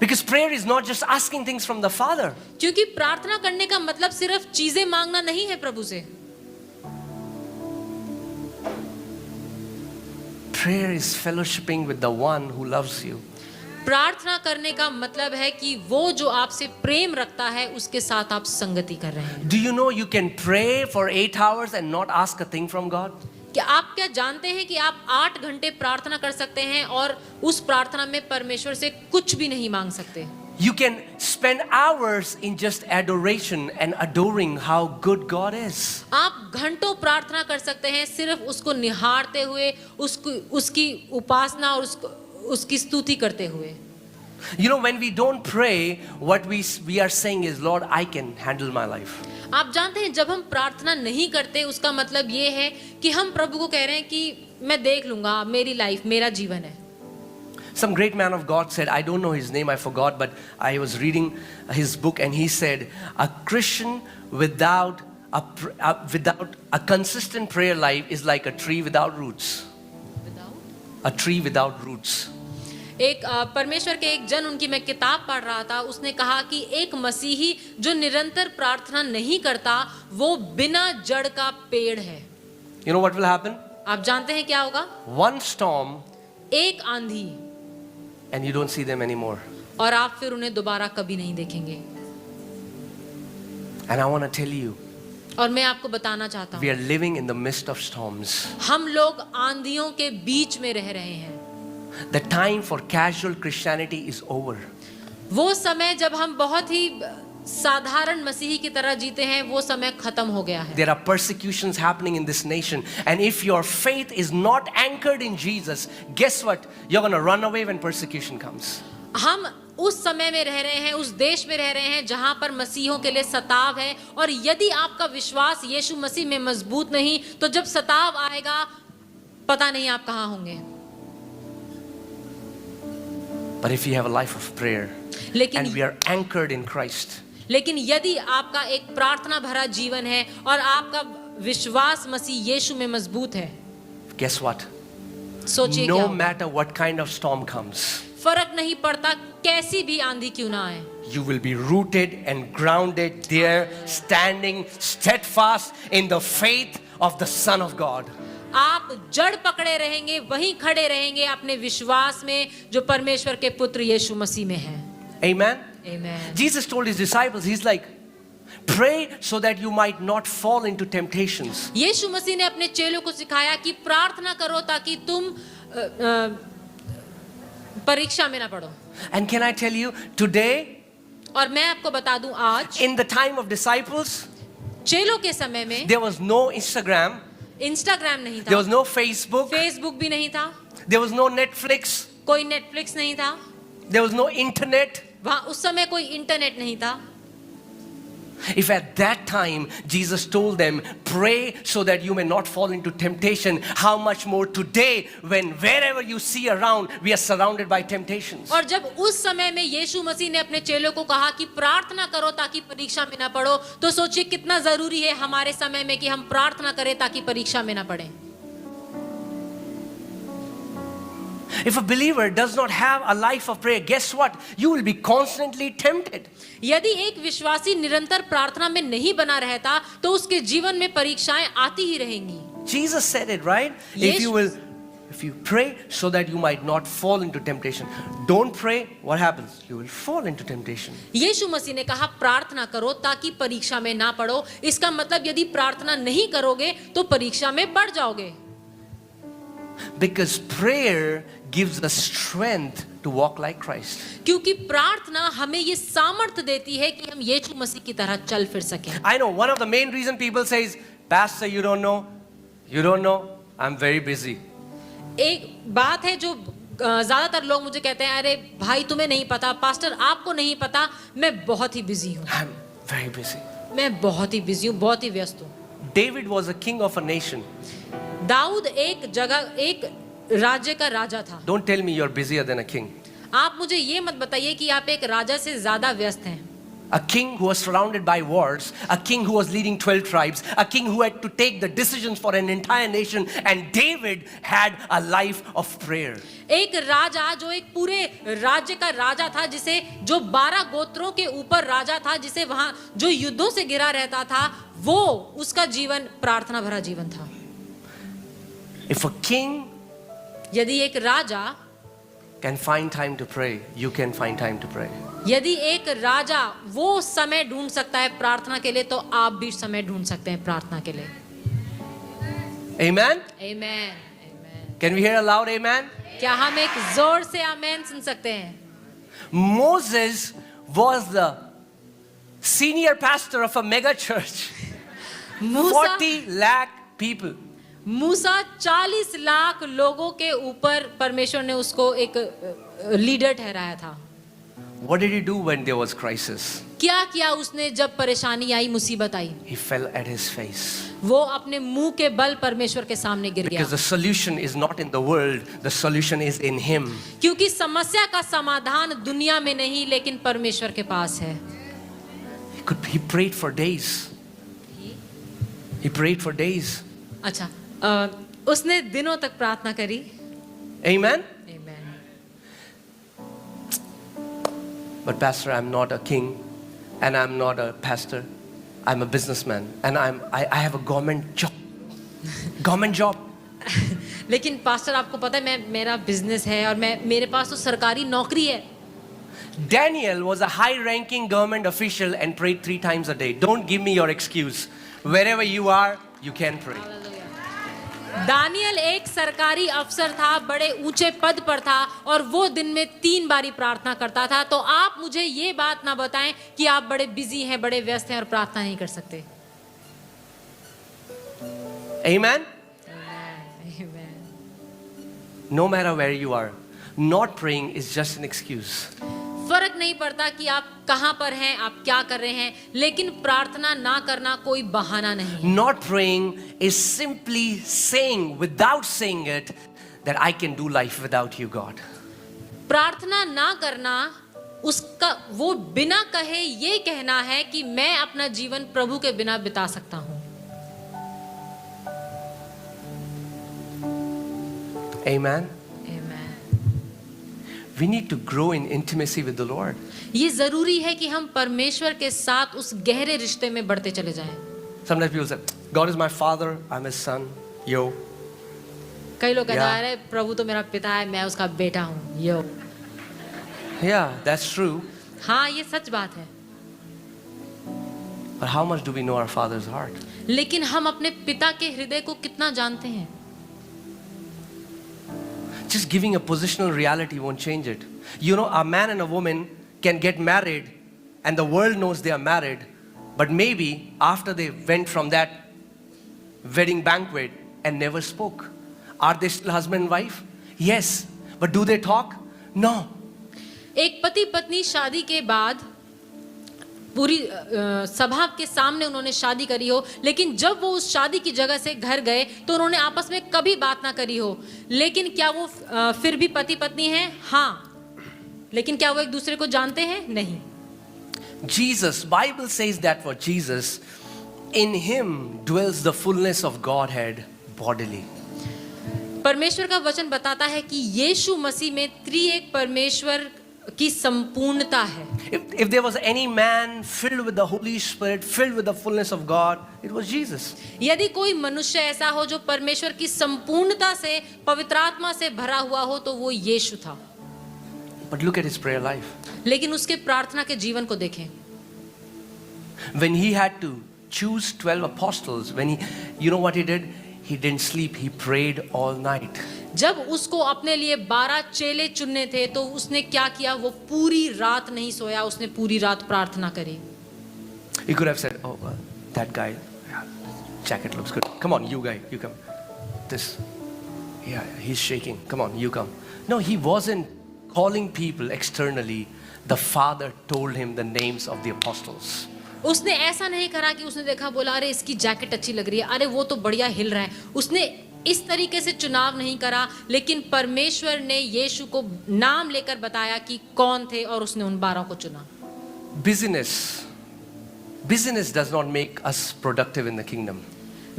Because prayer is not just asking things from the Father. क्योंकि प्रार्थना करने का मतलब सिर्फ चीजें मांगना नहीं है प्रभु से। Prayer is fellowshipping with the one who loves you. प्रार्थना करने का मतलब है कि वो जो आपसे प्रेम रखता है उसके साथ आप संगति कर रहे हैं। Do you know you can pray for 8 hours and not ask a thing from God? क्या आप क्या जानते हैं कि आप 8 घंटे प्रार्थना कर सकते हैं और उस प्रार्थना में परमेश्वर से कुछ भी नहीं मांग सकते? You can spend hours in just adoration and adoring how good God is. आप घंटों प्रार्थना कर सकते हैं सिर्फ उसको निहारते हुए, उसकी उपासना और उसकी स्तुति करते हुए। You know, when we don't pray, what we are saying is, Lord, I can handle my life. आप जानते हैं जब हम प्रार्थना नहीं करते उसका मतलब ये है कि हम प्रभु को कह रहे हैं कि मैं देख लूंगा, मेरी लाइफ, मेरा जीवन है। Some great man of God said, I don't know his name, I forgot, but I was reading his book and he said, a Christian without a consistent prayer life is like a tree without roots. A tree without roots. एक परमेश्वर के एक जन, उनकी मैं किताब पढ़ रहा था, उसने कहा कि एक मसीही जो निरंतर प्रार्थना नहीं करता वो बिना जड़ का पेड़ है। You know what will happen? आप जानते हैं क्या होगा? One storm एक आंधी and you don't see them anymore. और आप फिर उन्हें दोबारा कभी नहीं देखेंगे। And I want to tell you, और मैं आपको बताना चाहता we हूँ, are living in the midst of storms. हम लोग आंधियों के बीच में रह रहे हैं। The time for casual Christianity is over. वो समय जब हम बहुत ही साधारण मसीही की तरह जीते हैं, वो समय खत्म हो गया है। There are persecutions happening in this nation, and if your faith is not anchored in Jesus, guess what? You're going to run away when persecution comes. हम उस समय में रह रहे हैं, उस देश में रह रहे हैं जहां पर मसीहों के लिए सताव है, और यदि आपका विश्वास यीशु मसीह में मजबूत नहीं, तो जब सताव आएगा पता नहीं आप कहां होंगे। But if you have a life of prayer and we are anchored in Christ, लेकिन यदि आपका एक प्रार्थना भरा जीवन है और आपका विश्वास मसीह यीशु में मजबूत है, guess what? सोचिए No क्या होगा? matter what kind of storm comes, फर्क नहीं पड़ता कैसी भी आंधी क्यों ना आए, you will be rooted and grounded there, standing steadfast in the faith of the Son of God. आप जड़ पकड़े रहेंगे, वहीं खड़े रहेंगे अपने विश्वास में जो परमेश्वर के पुत्र यीशु मसीह में है। Amen? Amen. Jesus told his disciples, he's like, pray so that you might not fall into temptations. यीशु मसीह ने अपने चेलों को सिखाया कि प्रार्थना करो ताकि तुम परीक्षा में ना पड़ो। And can I tell you, today, और मैं आपको बता दूं, आज in the time of disciples, चेलों के समय में there was no Instagram, Instagram नहीं there था, was no Facebook, फेसबुक भी नहीं था, there was no Netflix, कोई नेटफ्लिक्स नहीं था, there was no internet. वहां उस समय कोई इंटरनेट नहीं था। If at that time Jesus told them, pray so that you may not fall into temptation, how much more today when wherever you see around, we are surrounded by temptations. और जब उस समय में यीशु मसीह ने अपने चेलों को कहा कि प्रार्थना करो ताकि परीक्षा में ना पड़ो, तो सोचिए कितना जरूरी है हमारे समय में कि हम प्रार्थना करें ताकि परीक्षा में ना पड़े। If a believer does not have a life of prayer, guess what? You will be constantly tempted. यदि एक विश्वासी निरंतर प्रार्थना में नहीं बना रहता तो उसके जीवन में परीक्षाएं आती ही रहेंगी. Jesus said it, right? If you pray so that you might not fall into temptation. Don't pray, what happens? You will fall into temptation. यीशु मसीह ने कहा प्रार्थना करो ताकि परीक्षा में ना पड़ो. इसका मतलब यदि प्रार्थना नहीं करोगे तो परीक्षा में पड़ जाओगे. Because prayer gives us strength to walk like Christ. क्योंकि प्रार्थना हमें ये सामर्थ्य देती है कि हम यीशु मसीह की तरह चल फिर सकें. I know one of the main reason people say is, Pastor, you don't know, I'm very busy. एक बात है जो ज्यादातर लोग मुझे कहते हैं, अरे भाई तुम्हें नहीं पता, पास्टर आपको नहीं पता, मैं बहुत ही बिजी हूँ. I'm very busy. मैं बहुत ही बिजी हूँ, बहुत ही व्यस्त हूँ. David was a king of a nation. Dawood एक राज्य का राजा था. Don't tell me you're busier than a king. आप मुझे ये मत बताइए कि आप एक राजा से ज्यादा व्यस्त हैं. A king who was surrounded by wars, a king who was leading 12 tribes, a king who had to take the decisions for an entire nation, and David had a life of prayer. एक राजा जो एक पूरे राज्य का राजा था, जो 12 गोत्रों के ऊपर राजा था, जिसे वहां जो युद्धों से घिरा रहता था, वो उसका जीवन प्रार्थना भरा जीवन था. If a king यदि एक राजा can find time to pray, you can find time to pray. यदि एक राजा वो समय ढूंढ सकता है प्रार्थना के लिए, तो आप भी समय ढूंढ सकते हैं प्रार्थना के लिए. Amen? Amen. Amen. Can we hear a loud amen? क्या हम एक जोर से आमेन सुन सकते हैं? Moses was the senior pastor of a mega church. 40 lakh people. मूसा 40 लाख लोगों के ऊपर परमेश्वर ने उसको एक लीडर ठहराया था. What did he do when there was crisis? क्या किया उसने जब परेशानी आई, मुसीबत आई? He fell at his face. वो अपने मुंह के बल परमेश्वर के सामने गिर गया. Because the solution is not in the world, the solution is in him. क्योंकि समस्या का समाधान दुनिया में नहीं लेकिन परमेश्वर के पास है. He prayed for days. He prayed for days. अच्छा, उसने दिनों तक प्रार्थना करी. Amen? Amen. But pastor, I'm not a king and I'm not a pastor. I'm a businessman and I have a government job. Government job. लेकिन pastor आपको पता है मेरा बिजनेस है और मेरे पास तो सरकारी नौकरी है. Daniel was a high-ranking government official and prayed 3 times a day. Don't give me your excuse. Wherever you are, you can pray. दानियल एक सरकारी अफसर था, बड़े ऊंचे पद पर था और वो दिन में 3 बारी प्रार्थना करता था. तो आप मुझे ये बात ना बताएं कि आप बड़े बिजी हैं, बड़े व्यस्त हैं और प्रार्थना नहीं कर सकते. Amen? Amen. No matter where you are, not praying is just an excuse. फर्क नहीं पड़ता कि आप कहां पर हैं, आप क्या कर रहे हैं, लेकिन प्रार्थना ना करना कोई बहाना नहीं. Not praying is simply saying, without saying it, that I can do life without you, God. प्रार्थना ना करना उसका वो बिना कहे ये कहना है कि मैं अपना जीवन प्रभु के बिना बिता सकता हूं. Amen? Amen. We need to grow in intimacy with the Lord. ये जरूरी है कि हम परमेश्वर के साथ उस गहरे रिश्ते में बढ़ते चले जाएं. Sometimes people say, God is my father, I'm his son. Yo. कई लोग कहते Yeah. हैं, अरे प्रभु तो मेरा पिता है, मैं उसका बेटा हूँ. यो. Yeah, that's true. हाँ, ये सच बात है. But how much do we know our father's heart? लेकिन हम अपने पिता के हृदय को कितना जानते हैं? Just giving a positional reality won't change it. You know, a man and a woman can get married and the world knows they are married, but maybe after they went from that wedding banquet and never spoke. Are they still husband and wife? Yes. But do they talk? No. एक पति पत्नी शादी के बाद पूरी सभा के सामने उन्होंने शादी करी हो, लेकिन जब वो उस शादी की जगह से घर गए तो उन्होंने आपस में कभी बात ना करी हो. लेकिन क्या वो फिर भी पति पत्नी हैं? हाँ. लेकिन क्या वो एक दूसरे को जानते हैं? नहीं. Jesus, Bible says that for Jesus, in him dwells the fullness of Godhead bodily. परमेश्वर का वचन बताता है कि यीशु मसीह में त्रिएक परमेश्वर की संपूर्णता है। If there was any man filled with the Holy Spirit, filled with the fullness of God, it was Jesus. यदि कोई मनुष्य ऐसा हो जो परमेश्वर की संपूर्णता से, पवित्र आत्मा से भरा हुआ हो, तो वो यीशु था। But look at his prayer life. लेकिन उसके प्रार्थना के जीवन को देखें। When he had to choose 12 apostles, you know what he did? He didn't sleep, he prayed all night. जब उसको अपने लिए 12 चेले चुनने थे तो उसने क्या किया? वो पूरी रात नहीं सोया, उसने पूरी रात प्रार्थना करी। He could have said, oh, that guy, yeah, jacket looks good. Come on, you guy, you come. This, yeah, he's shaking. Come on, you come. No, he wasn't calling people externally. The Father told him the names of the apostles. उसने ऐसा नहीं करा कि उसने देखा, बोला अरे इसकी जैकेट अच्छी लग रही है, अरे वो तो बढ़िया हिल रहा है। उसने इस तरीके से चुनाव नहीं करा, लेकिन परमेश्वर ने यीशु को नाम लेकर बताया कि कौन थे और उसने उन 12 को चुना। Busyness does not make us productive in the kingdom.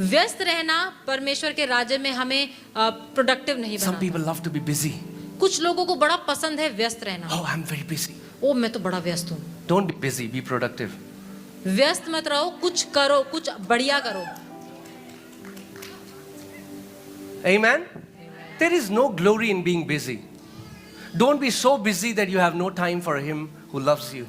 व्यस्त रहना परमेश्वर के राज्य में हमें प्रोडक्टिव नहीं Some people बनाता। love to be busy. कुछ लोगों को बड़ा पसंद है व्यस्त रहना। Oh, I'm very busy. ओ मैं तो बड़ा व्यस्त हूँ। Don't be busy, be productive. व्यस्त मत रहो, कुछ करो, कुछ बढ़िया करो। Amen? There is no glory in being busy. Don't be so busy that you have no time for him who loves you.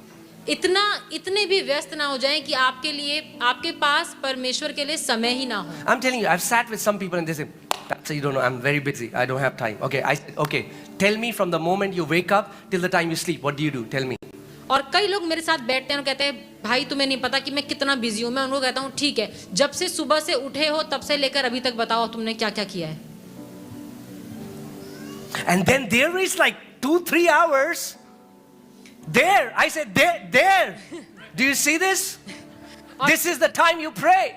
इतने भी व्यस्त ना हो जाएं कि आपके लिए, आपके पास परमेश्वर के लिए समय ही ना हो। I'm telling you, I've sat with some people and they say, Pastor, you don't know, I'm very busy. I don't have time. Okay, I said, okay, tell me from the moment you wake up till the time you sleep, what do? Tell me. और कई लोग मेरे साथ बैठते हैं और कहते हैं, भाई तुम्हें नहीं पता कि मैं कितना बिजी हूँ। मैं उनको कहता हूँ, ठीक है, जब से सुबह से उठे हो तब से लेकर अभी तक बताओ तुमने क्या क्या किया है। And then there is like 2-3 hours. There, I said, there. Do you see this? This is the time you pray.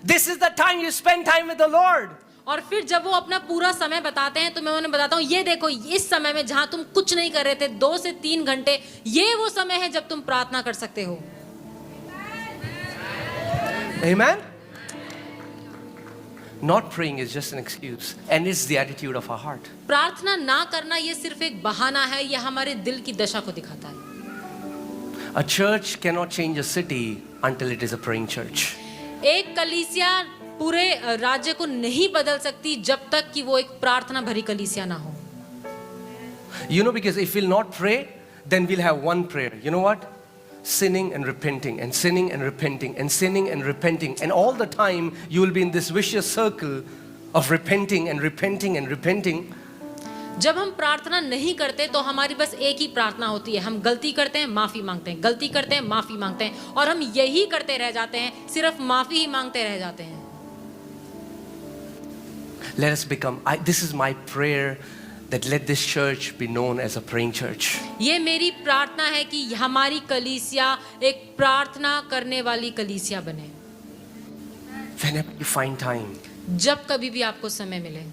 This is the time you spend time with the Lord. और फिर जब वो अपना पूरा समय बताते हैं तो मैं उन्हें बताता हूँ, ये देखो, इस समय में जहां तुम कुछ नहीं कर रहे थे 2 से 3 घंटे, ये वो समय है जब तुम प्रार्थना कर सकते हो। Amen? Not praying is just an excuse, and it's the attitude of our heart. प्रार्थना ना करना ये सिर्फ एक बहाना है, ये हमारे दिल की दशा को दिखाता है। A church cannot change a city until it is a praying church. एक कलीसिया पूरे राज्य को नहीं बदल सकती जब तक कि वो एक प्रार्थना भरी कलीसिया ना हो। You know, because if we'll not pray, then we'll have one prayer. You know what? Sinning and repenting and sinning and repenting and sinning and repenting. And all the time you will be in this vicious circle of repenting and repenting and repenting. जब हम प्रार्थना नहीं करते तो हमारी बस एक ही प्रार्थना होती है, हम गलती करते हैं, माफी मांगते हैं, गलती करते हैं, माफी मांगते हैं, और हम यही करते रह जाते हैं, सिर्फ माफी ही मांगते रह जाते हैं। Let us become, this is my prayer, that let this church be known as a praying church. ये मेरी प्रार्थना है कि हमारी कलीसिया एक प्रार्थना करने वाली कलीसिया बने। Whenever you find time. जब कभी भी आपको समय मिले।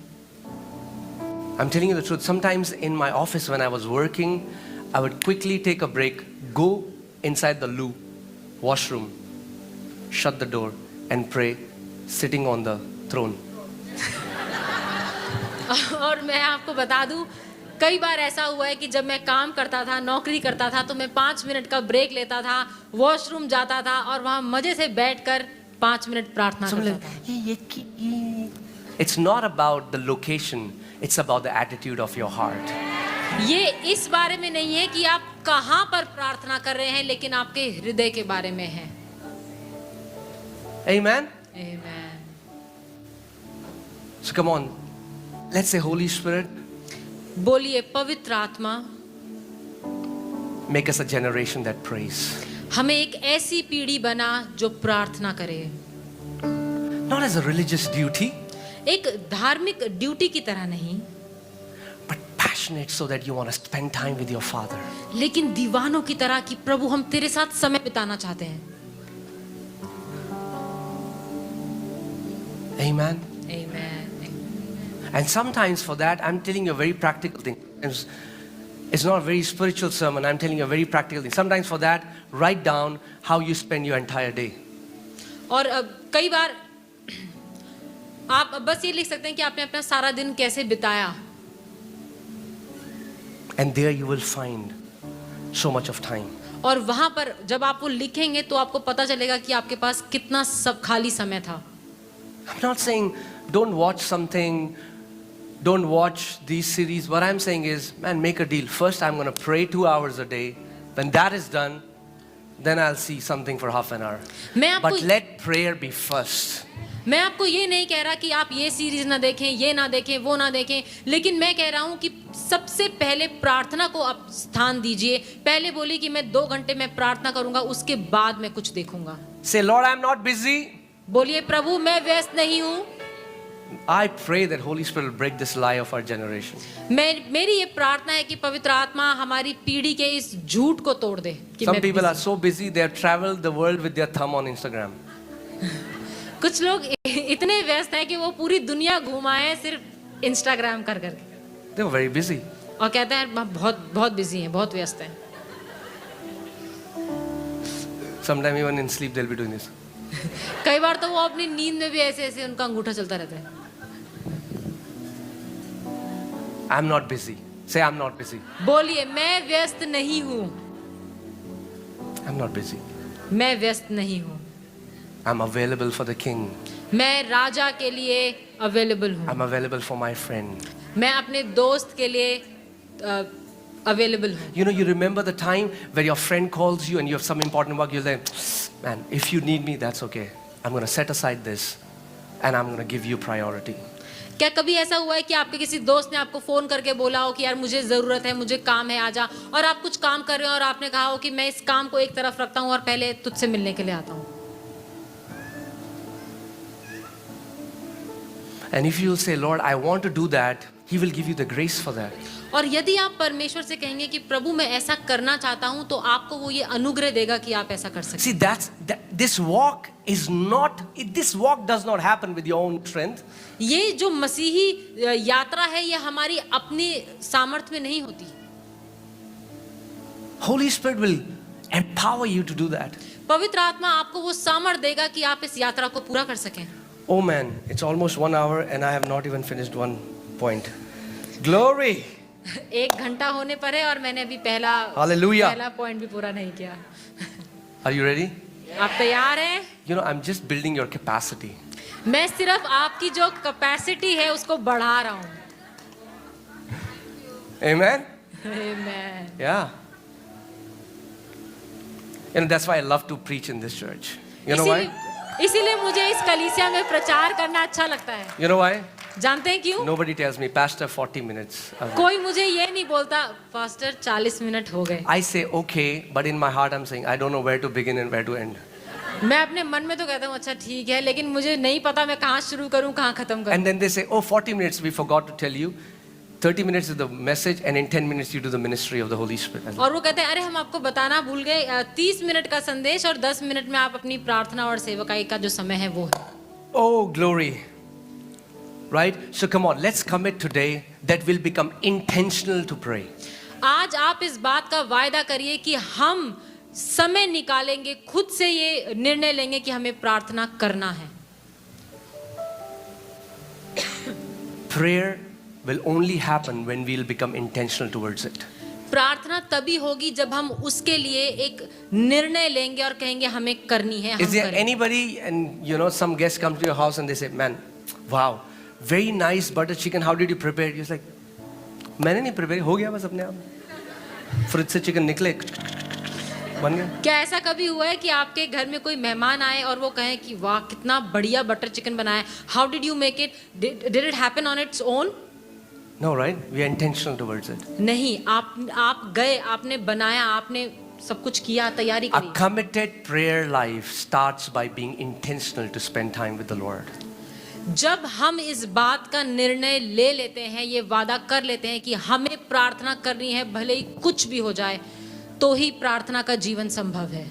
I'm telling you the truth. Sometimes in my office when I was working, I would quickly take a break, go inside the loo, washroom, shut the door and pray, sitting on the throne. और मैं आपको बता दूं, कई बार ऐसा हुआ है कि जब मैं काम करता था, नौकरी करता था, तो मैं 5 मिनट का ब्रेक लेता था, वॉशरूम जाता था और वहां मजे से बैठकर 5 मिनट प्रार्थना करता था। It's not about the location, it's about the attitude of your heart. ये इस बारे में नहीं है कि आप कहां पर प्रार्थना कर रहे हैं, लेकिन आपके हृदय के बारे में है। Amen? Amen. So come on, let's say Holy Spirit, बोलिए पवित्र आत्मा, make us a generation that prays. हमें एक ऐसी पीढ़ी बना जो प्रार्थना करे, Not as a religious duty, एक धार्मिक ड्यूटी की तरह नहीं, but passionate so that you want to spend time with your Father. लेकिन दीवानों की तरह कि प्रभु हम तेरे साथ समय बिताना चाहते हैं। Amen? Amen. And sometimes for that, I'm telling you a very practical thing. It's not a very spiritual sermon, I'm telling you a very practical thing. Sometimes for that, write down how you spend your entire day. और कई बार आप बस ये लिख सकते हैं कि आपने अपना सारा दिन कैसे बिताया, And there you will find so much of time. और वहां पर जब आप वो लिखेंगे तो आपको पता चलेगा कि आपके पास कितना सब खाली समय था। I'm not saying don't watch something, don't watch these series. What I'm saying is, man, make a deal. First, I'm going to pray 2 hours a day. When that is done, then I'll see something for half an hour. मैं आपको But let prayer be first. मैं आपको ये नहीं कह रहा कि आप ये सीरीज ना देखें, ये ना देखें, वो ना देखें, लेकिन मैं कह रहा हूँ कि सबसे पहले प्रार्थना को आप स्थान दीजिए। पहले बोलिए कि मैं 2 घंटे में प्रार्थना करूंगा, उसके बाद मैं कुछ देखूंगा। Say, Lord, I'm not busy. बोलिए, प्रभु मैं व्यस्त नहीं हूँ। I pray that Holy Spirit will break this lie of our generation. मेरी ये प्रार्थना है कि पवित्र आत्मा हमारी पीढ़ी के इस झूठ को तोड़ दे कि Some मैं people busy are so busy, they have traveled the world with their thumb on Instagram. कुछ लोग इतने व्यस्त हैं कि वो पूरी दुनिया घुमाए सिर्फ इंस्टाग्राम कर करके, They were very busy. और कहते हैं हम बहुत बहुत बिजी हैं, बहुत व्यस्त हैं। Sometimes even in sleep they'll be doing this. कई बार तो वो अपनी नींद में भी ऐसे ऐसे उनका अंगूठा चलता रहता है। I'm not busy. Say, I'm not busy. बोलिए, मैं व्यस्त नहीं हूँ। I'm not busy. मैं व्यस्त नहीं हूँ। I'm available for the king. मैं राजा के लिए अवेलेबल हूँ। I'm available for my friend. मैं अपने दोस्त के लिए अवेलेबल हूँ। You know, you remember the time where your friend calls you and you have some important work, you're like, man, if you need me, that's okay. I'm going to set aside this and I'm going to give you priority. क्या कभी ऐसा हुआ है कि आपके किसी दोस्त ने आपको फोन करके बोला हो कि यार मुझे जरूरत है, मुझे काम है, आजा, और आप कुछ काम कर रहे हो और आपने कहा हो कि मैं इस काम को एक तरफ रखता हूँ और पहले तुझसे मिलने के लिए आता हूँ? And if you say, Lord, I want to do that, He will give you the grace for that. और यदि आप परमेश्वर से कहेंगे कि प्रभु मैं ऐसा करना चाहता हूँ, तो आपको वो ये अनुग्रह देगा कि आप ऐसा कर सकते See, this walk is not, this walk does not happen with your own strength. ये जो मसीही यात्रा है, ये हमारी अपनी सामर्थ्य में नहीं होती। Holy Spirit will empower you to do that. पवित्र आत्मा आपको वो सामर्थ्य देगा कि आप इस यात्रा को पूरा कर सकें। Oh man, it's almost 1 hour and I have not even finished one point. Glory! 1 घंटा होने पर है और मैंने अभी Hallelujah. पहला पॉइंट भी पूरा नहीं किया। Are you ready? आप तैयार हैं? You know, I'm just building your capacity. मैं सिर्फ आपकी जो कैपेसिटी है उसको बढ़ा रहा हूँ। Amen? Amen. Yeah. You know, that's why I love to preach in this church. You know why? इसीलिए मुझे इस कलीसिया में प्रचार करना अच्छा लगता है। You know why? जानते हैं क्यों? Nobody tells me, Pastor, 40 minutes. कोई मुझे ये नहीं बोलता, पास्टर 40 मिनट हो गए। I say, okay, but in my heart I'm saying, I don't know where to begin and where to end. मैं अपने मन में तो कहता हूँ अच्छा ठीक है, लेकिन मुझे नहीं पता मैं कहाँ शुरू करूँ, कहाँ खत्म करूँ। And then they say, oh, 40 minutes, we forgot to tell you. 30 minutes is the message and in 10 minutes you do the ministry of the Holy Spirit. और वो कहते हैं अरे हम आपको बताना भूल गए, 30 मिनट का संदेश और 10 मिनट में आप अपनी प्रार्थना और सेवकाई का जो समय है वो है। Oh, glory. Right? So come on, let's commit today that we'll become intentional to pray. आज आप इस बात का वायदा करिए कि हम समय निकालेंगे, खुद से ये निर्णय लेंगे कि हमें प्रार्थना करना है। Prayer will only happen when we'll become intentional towards it. प्रार्थना तभी होगी जब हम उसके लिए एक निर्णय लेंगे और कहेंगे हमें करनी है, हम Is there करेंगे। anybody, and you know, some guests come to your house and they say, man, wow, very nice butter chicken, how did you prepare it? You're like, मैंने नहीं prepare, हो गया बस अपने आप। फ्रिज से चिकन निकले, बन गया। क्या ऐसा कभी हुआ है कि आपके घर में कोई मेहमान आए और वो कहें कि वाह कितना बढ़िया बटर चिकन बनाया, how did you make it, did it happen on its own? No, right? We are intentional towards it. नहीं, आप गए, आपने बनाया, आपने सब कुछ किया, तैयारी A करी। committed prayer life starts by being intentional to spend time with the Lord. जब हम इस बात का निर्णय ले लेते हैं, ये वादा कर लेते हैं कि हमें प्रार्थना करनी है भले ही कुछ भी हो जाए, तो ही प्रार्थना का जीवन संभव है।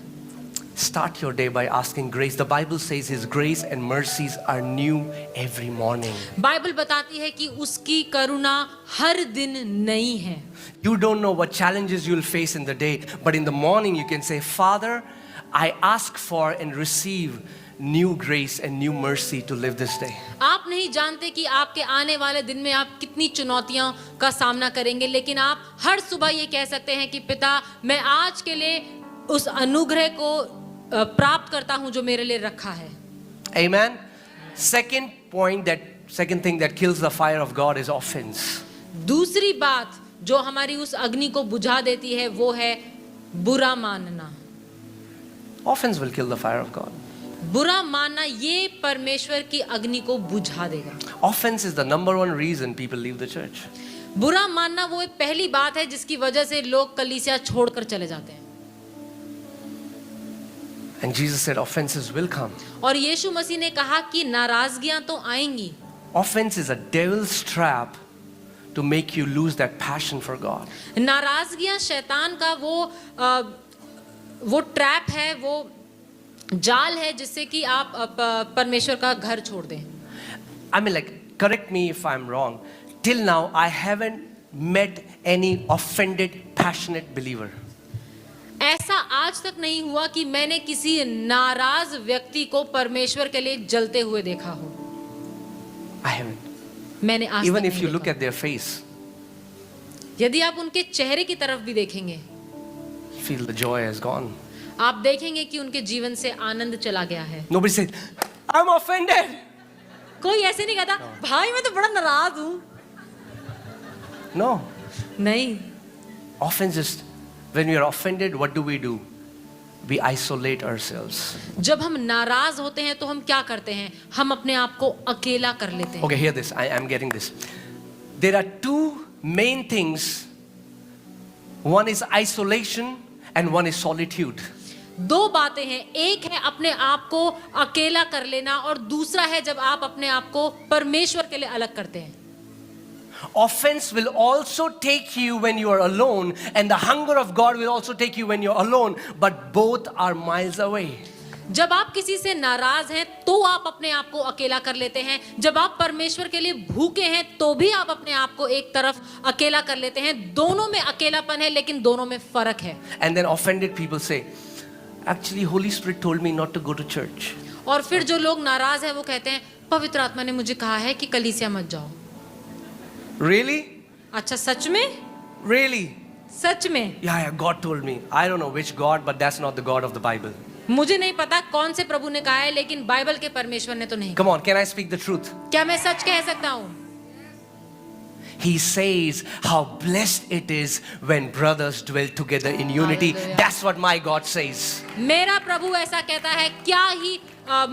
Start your day by asking grace. The Bible says His grace and mercies are new every morning. Bible बताती है कि उसकी करुणा हर दिन नई है। You don't know what challenges you'll face in the day, but in the morning you can say, Father, I ask for and receive new grace and new mercy to live this day. आप नहीं जानते कि आपके आने वाले दिन में आप कितनी चुनौतियों का सामना करेंगे, लेकिन आप हर सुबह ये कह सकते हैं कि पिता, मैं आज के लिए उस अनुग्रह को प्राप्त करता हूं जो मेरे लिए रखा है। Amen. Second thing that kills the fire of God is offense. दूसरी बात जो हमारी उस अग्नि को बुझा देती है वो है बुरा मानना। Offense will kill the fire of God. बुरा मानना ये परमेश्वर की अग्नि को बुझा देगा। Offense is the number one reason people leave the church. बुरा मानना वो एक पहली बात है जिसकी वजह से लोग कलीसिया छोड़कर चले जाते हैं। And Jesus said offenses will come. और यीशु मसीह ने कहा कि नाराजगियां तो आएंगी। Offense is a devil's trap to make you lose that passion for God. नाराजगियां शैतान का वो ट्रैप है, वो जाल है जिससे कि आप परमेश्वर का घर छोड़ दें। I mean, like, correct me if I'm wrong. Till now, I haven't met any offended, passionate believer. ऐसा आज तक नहीं हुआ कि मैंने किसी नाराज व्यक्ति को परमेश्वर के लिए जलते हुए देखा हो। I haven't. मैंने आज Even तक if नहीं you देखा। look at their face, यदि आप उनके चेहरे की तरफ भी देखेंगे, feel the joy has gone. आप देखेंगे कि उनके जीवन से आनंद चला गया है। Nobody said, I'm offended. कोई ऐसे नहीं कहता, भाई मैं तो बड़ा नाराज हूँ। No. नहीं, Offense is, when we are offended, what do? We isolate ourselves. जब हम नाराज होते हैं तो हम क्या करते हैं? हम अपने आप को अकेला कर लेते हैं। Okay, hear this. I am getting this. There are two main things. One is isolation and one is solitude. दो बातें हैं, एक है अपने आप को अकेला कर लेना और दूसरा है जब आप अपने आप को परमेश्वर के लिए अलग करते हैं। Offense will also take you when you are alone, and the hunger of God will also take you when you're alone, but both are miles away. जब आप किसी से नाराज हैं तो आप अपने आप को अकेला कर लेते हैं, जब आप परमेश्वर के लिए भूखे हैं तो भी आप अपने आप को एक तरफ अकेला कर लेते हैं। दोनों में अकेलापन है लेकिन दोनों में फर्क है। And then offended people say, actually Holy Spirit told me not to go to church. और फिर जो लोग नाराज हैं वो कहते हैं, पवित्र आत्मा ने मुझे कहा है कि कलीसिया मत जाओ। Really? अच्छा, सच में? Really? सच में? Yeah, God told me. I don't know which God, but that's not the God of the Bible. मुझे नहीं पता कौन से प्रभु ने कहा है, लेकिन बाइबल के परमेश्वर ने तो नहीं। Come on, can I speak the truth? क्या मैं सच कह सकता हूँ? He says how blessed it is when brothers dwell together in unity. Hallelujah. That's what my God says. मेरा प्रभु ऐसा कहता है, क्या ही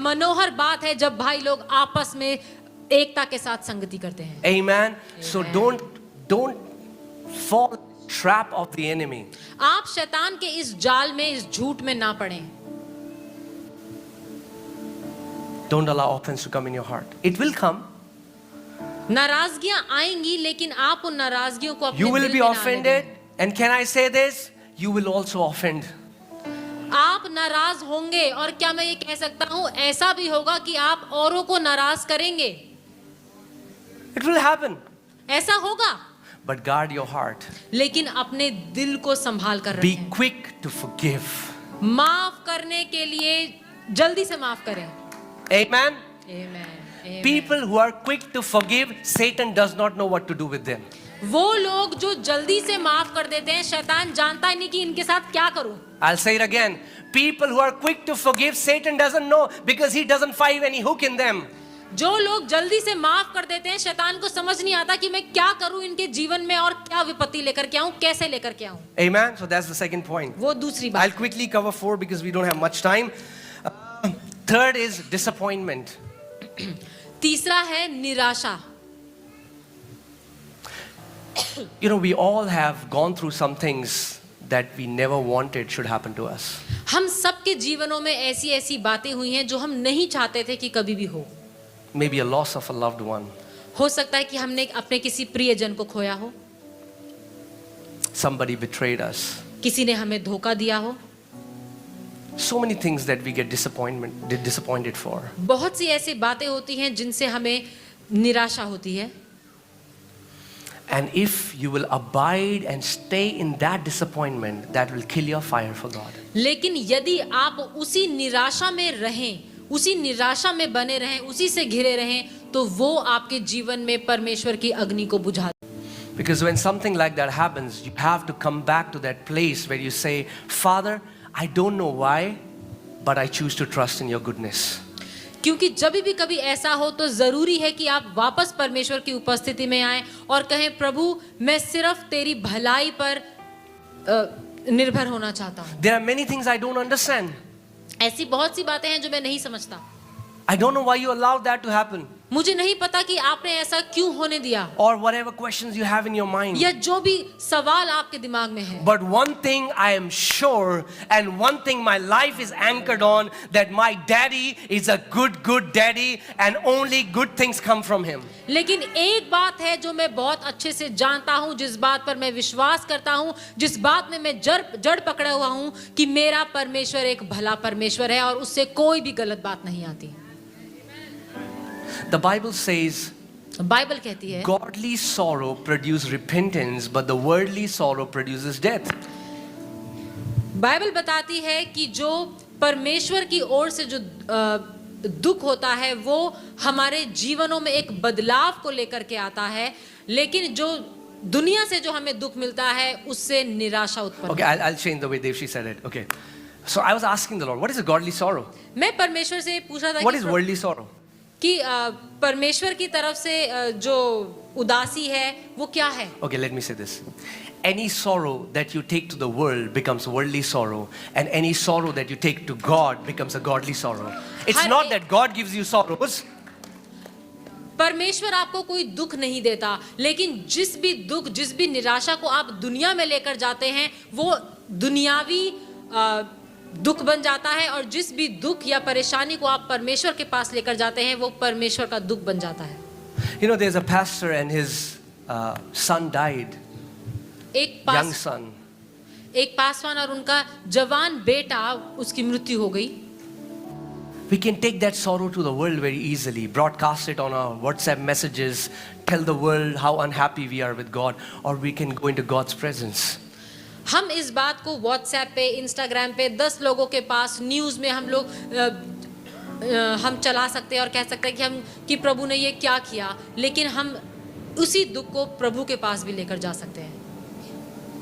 मनोहर बात है जब भाई लोग आपस में एकता के साथ संगति करते हैं। Amen. So don't fall in the trap of the enemy. आप शैतान के इस जाल में, इस झूठ में ना पड़ें। Don't allow offense to come in your heart. It will come. नाराजगियां आएंगी लेकिन आप उन नाराजगियों को अपने You will दिल be में ना offended. लें। And can I say this? You will also offend. आप नाराज होंगे और क्या मैं ये कह सकता हूँ, ऐसा भी होगा कि आप औरों को नाराज करेंगे। It will happen. ऐसा होगा, But guard your heart. लेकिन अपने दिल को संभाल कर Be रखें। quick to forgive. माफ करने के लिए जल्दी से माफ करें। Amen. Amen. Amen. People who are quick to forgive, Satan does not know what to do with them. वो लोग जो जल्दी से माफ कर देते हैं, शैतान जानता ही नहीं कि इनके साथ क्या करूं। I'll say it again. People who are quick to forgive, Satan doesn't know because he doesn't find any hook in them. जो लोग जल्दी से माफ कर देते हैं, शैतान को समझ नहीं आता कि मैं क्या करूं इनके जीवन में और क्या विपत्ति लेकर के आऊं, कैसे लेकर के आऊं। Amen. So that's the second point. वो दूसरी I'll बात। quickly cover 4 because we don't have much time. Third is disappointment. तीसरा है निराशा। You know, we all have gone through some things that we never wanted should happen to us. हम सबके जीवनों में ऐसी ऐसी बातें हुई हैं जो हम नहीं चाहते थे कि कभी भी हो। Maybe a loss of a loved one. हो सकता है कि हमने अपने किसी प्रियजन को खोया हो, Somebody betrayed us. किसी ने हमें धोखा दिया हो। So many things that we get disappointed for. बहुत सी ऐसी बातें होती हैं जिनसे हमें निराशा होती है। And if you will abide and stay in that disappointment, that will kill your fire for God. लेकिन यदि आप उसी निराशा में रहें, उसी निराशा में बने रहें, उसी से घिरे रहें, तो वो आपके जीवन में परमेश्वर की अग्नि को बुझा। Because when something like that happens, you have to come back to that place where you say, Father, I don't know why, but I choose to trust in your goodness. क्योंकि जब भी कभी ऐसा हो तो जरूरी है कि आप वापस परमेश्वर की उपस्थिति में आएं और कहें, प्रभु मैं सिर्फ तेरी भलाई पर निर्भर होना चाहता हूं। There are many things I don't understand. ऐसी बहुत सी बातें हैं जो मैं नहीं समझता। I don't know why you allowed that to happen. मुझे नहीं पता कि आपने ऐसा क्यों होने दिया, Or whatever questions you have in your mind. या जो भी सवाल आपके दिमाग में है। But one thing I am sure, and one thing my life is anchored on, that my daddy is a good daddy, and only good things come from him. लेकिन एक बात है जो मैं बहुत अच्छे से जानता हूं, जिस बात पर मैं विश्वास करता हूं, जिस बात में मैं जड़ पकड़ा हुआ हूं, कि मेरा परमेश्वर एक भला परमेश्वर है और उससे कोई भी गलत बात नहीं आती। The Bible says, बाइबल कहती है, godly sorrow produces repentance, but the worldly sorrow produces death. Bible बताती है कि जो परमेश्वर की ओर से जो दुख होता है वो हमारे जीवनों में एक बदलाव को लेकर के आता है, लेकिन जो दुनिया से जो हमें दुख मिलता है उससे निराशा उत्पन्न। Okay, I'll change the way Devshi said it. Okay. So I was asking the Lord, what is a godly sorrow? मैं परमेश्वर से पूछा था What is worldly sorrow? कि परमेश्वर की तरफ से जो उदासी है वो क्या है। Okay, let me say this. Any sorrow that you take to the world becomes worldly sorrow, and any sorrow that you take to God becomes a godly sorrow. It's not that God gives you sorrows. परमेश्वर आपको कोई दुख नहीं देता, लेकिन जिस भी दुख, जिस भी निराशा को आप दुनिया में लेकर जाते हैं वो दुनियावी दुख बन जाता है, और जिस भी दुख या परेशानी को आप परमेश्वर के पास लेकर जाते हैं वो परमेश्वर का दुख बन जाता है। You know, there's a pastor and his son died, young son. एक पासवान और उनका जवान बेटा, उसकी मृत्यु हो गई। We can take that sorrow to the world very easily, broadcast it on our WhatsApp messages, tell the world how unhappy we are with God, or we can go into God's presence. हम इस बात को WhatsApp पे, Instagram पे 10 लोगों के पास, news में हम लोग हम चला सकते हैं और कह सकते हैं कि प्रभु ने ये क्या किया, लेकिन हम उसी दुख को प्रभु के पास भी लेकर जा सकते हैं।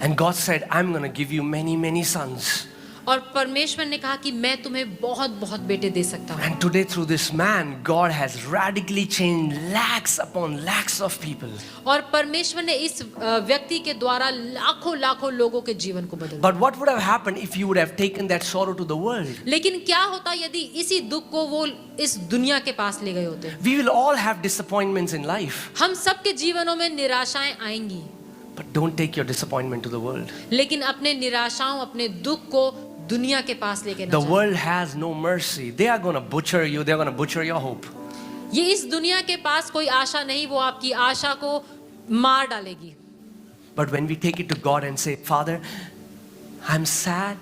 And God said, I'm going to give you many sons. और परमेश्वर ने कहा कि मैं तुम्हें बहुत बहुत बेटे दे सकता हूँ। And today through this man, God has radically changed lakhs upon lakhs of people. और परमेश्वर ने इस व्यक्ति के द्वारा लाखों लोगों के जीवन को बदल दिया। But what would have happened if you would have taken that sorrow to the world? लेकिन क्या होता यदि इसी दुख को वो इस दुनिया के पास ले गए होते? We will all have disappointments in life. हम सबके जीवनों में निराशाएं आएंगी, But don't take your disappointment to the world. लेकिन अपने निराशाओं, अपने दुख को दुनिया के पास लेके ना The जाएं। world has no mercy. They are going to butcher you. They are going to butcher your hope. ये इस दुनिया के पास कोई आशा नहीं, वो आपकी आशा को मार डालेगी। But when we take it to God and say, Father, I'm sad.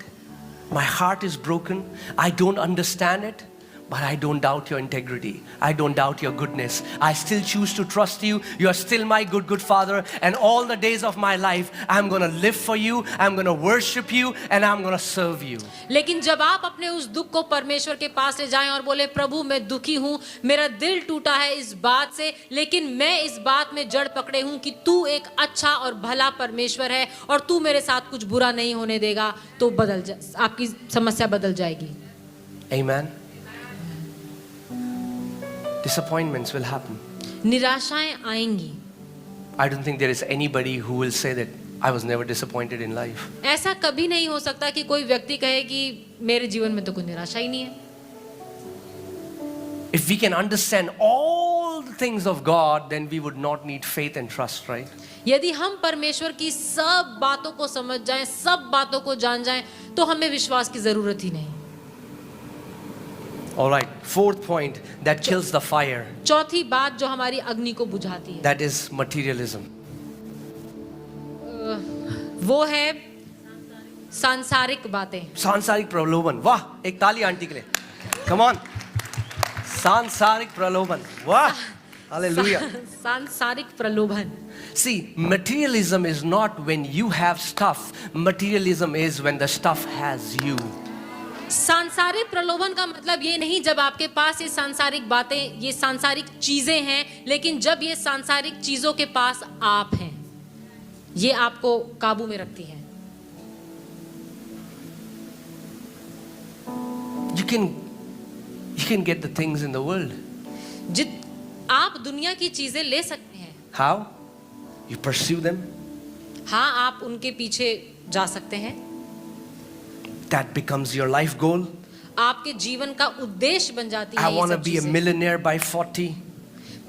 My heart is broken. I don't understand it. But I don't doubt your integrity. I don't doubt your goodness. I still choose to trust you. You are still my good Father. And all the days of my life, I'm going to live for you. I'm going to worship you. And I'm going to serve you. लेकिन जब आप अपने उस दुख को परमेश्वर के पास ले जाएं और बोले, प्रभु मैं दुखी हूँ, मेरा दिल टूटा है इस बात से, लेकिन मैं इस बात में जड़ पकड़े हूँ कि तू एक अच्छा और भला परमेश्वर है और तू मेरे साथ कुछ बुरा नहीं होने देगा, तो आपकी समस्या बदल जाएगी। Amen. Disappointments will happen. निराशाएं आएंगी। I don't think there is anybody who will say that I was never disappointed in life. ऐसा कभी नहीं हो सकता कि कोई व्यक्ति कहे कि मेरे जीवन में तो कोई निराशा ही नहीं है। If we can understand all the things of God, then we would not need faith and trust, right? यदि हम परमेश्वर की सब बातों को समझ जाएं, सब बातों को जान जाएं, तो हमें विश्वास की जरूरत ही नहीं। All right, fourth point that kills the fire. चौथी बात जो हमारी अग्नि को बुझाती है, That is materialism. वो है सांसारिक बातें। सांसारिक प्रलोभन। वाह, एक ताली आंटी के लिए। Come on. सांसारिक प्रलोभन। वाह, hallelujah. सांसारिक प्रलोभन। See, materialism is not when you have stuff. Materialism is when the stuff has you. सांसारिक प्रलोभन का मतलब ये नहीं जब आपके पास ये सांसारिक बातें, ये सांसारिक चीजें हैं, लेकिन जब ये सांसारिक चीजों के पास आप हैं, ये आपको काबू में रखती हैं। You can get the things in the world. आप दुनिया की चीजें ले सकते हैं। How? You pursue them. हाँ, आप उनके पीछे जा सकते हैं। That becomes your life goal. आपके जीवन का उद्देश्य बन जाती है I ये want to सब be a चीजें। millionaire by 40.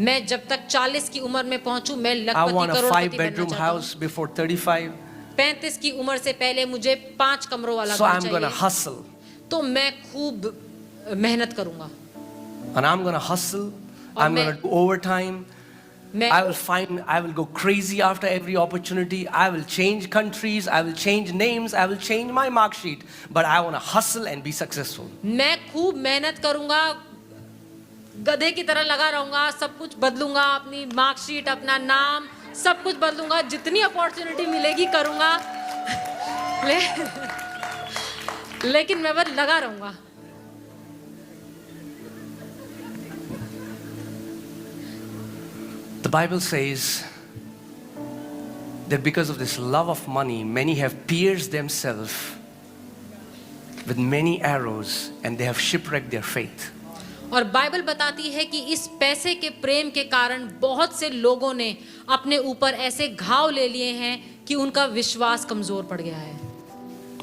मैं जब तक 40 की उम्र में पहुंचूं, मैं I लखपति want a करोड़पति बनना 5-bedroom चाहता हूं। house before 35. 35 की उम्र से पहले मुझे 5 कमरों वाला So घर I'm going to चाहिए। hustle. तो मैं खूब मेहनत करूंगा। And I'm going to hustle. और I'm मैं- going to do overtime. मैं I will go crazy after every opportunity. I will change countries. I will change names. I will change my mark sheet. But I want to hustle and be successful. मैं खूब मेहनत करूंगा, गधे की तरह लगा रहूंगा, सब कुछ बदलूंगा, अपनी मार्कशीट, अपना नाम, सब कुछ बदलूंगा, जितनी अपॉर्चुनिटी मिलेगी करूंगा। लेकिन मैं बस लगा रहूंगा। The Bible says that because of this love of money, many have pierced themselves with many arrows and they have shipwrecked their faith. और बाइबल बताती है कि इस पैसे के प्रेम के कारण बहुत से लोगों ने अपने ऊपर ऐसे घाव ले लिए हैं कि उनका विश्वास कमजोर पड़ गया है।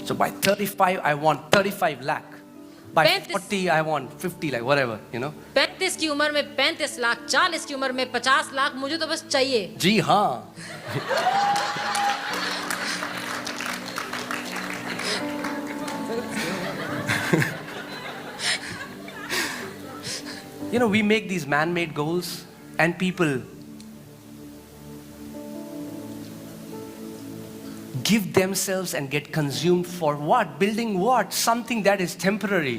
So by 35, I want 35 lakh. By 35 40, I want 50 lakh, whatever, you know. 35 की उम्र में 35 लाख, 40 की उम्र में 50 लाख, मुझे तो बस चाहिए। जी हाँ. You know, we make these man-made goals and people give themselves and get consumed for what? Building what? Something that is temporary.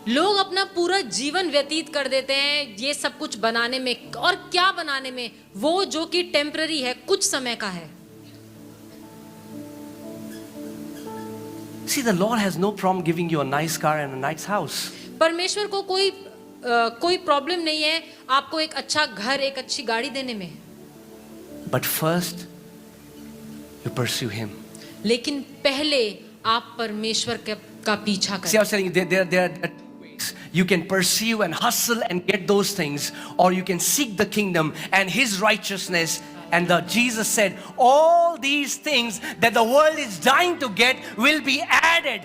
लोग अपना पूरा जीवन व्यतीत कर देते हैं ये सब कुछ बनाने में, और क्या बनाने में? वो जो कि टेम्पररी है, कुछ समय का है। See, the Lord has no problem giving you a nice car and a nice house. परमेश्वर को कोई प्रॉब्लम नहीं है आपको एक अच्छा घर, एक अच्छी गाड़ी देने में। But first, you pursue Him. लेकिन पहले आप परमेश्वर का पीछा See, I करें। was telling you, there are ways. You can pursue and hustle and get those things, or you can seek the kingdom and His righteousness. And Jesus said, all these things that the world is dying to get will be added.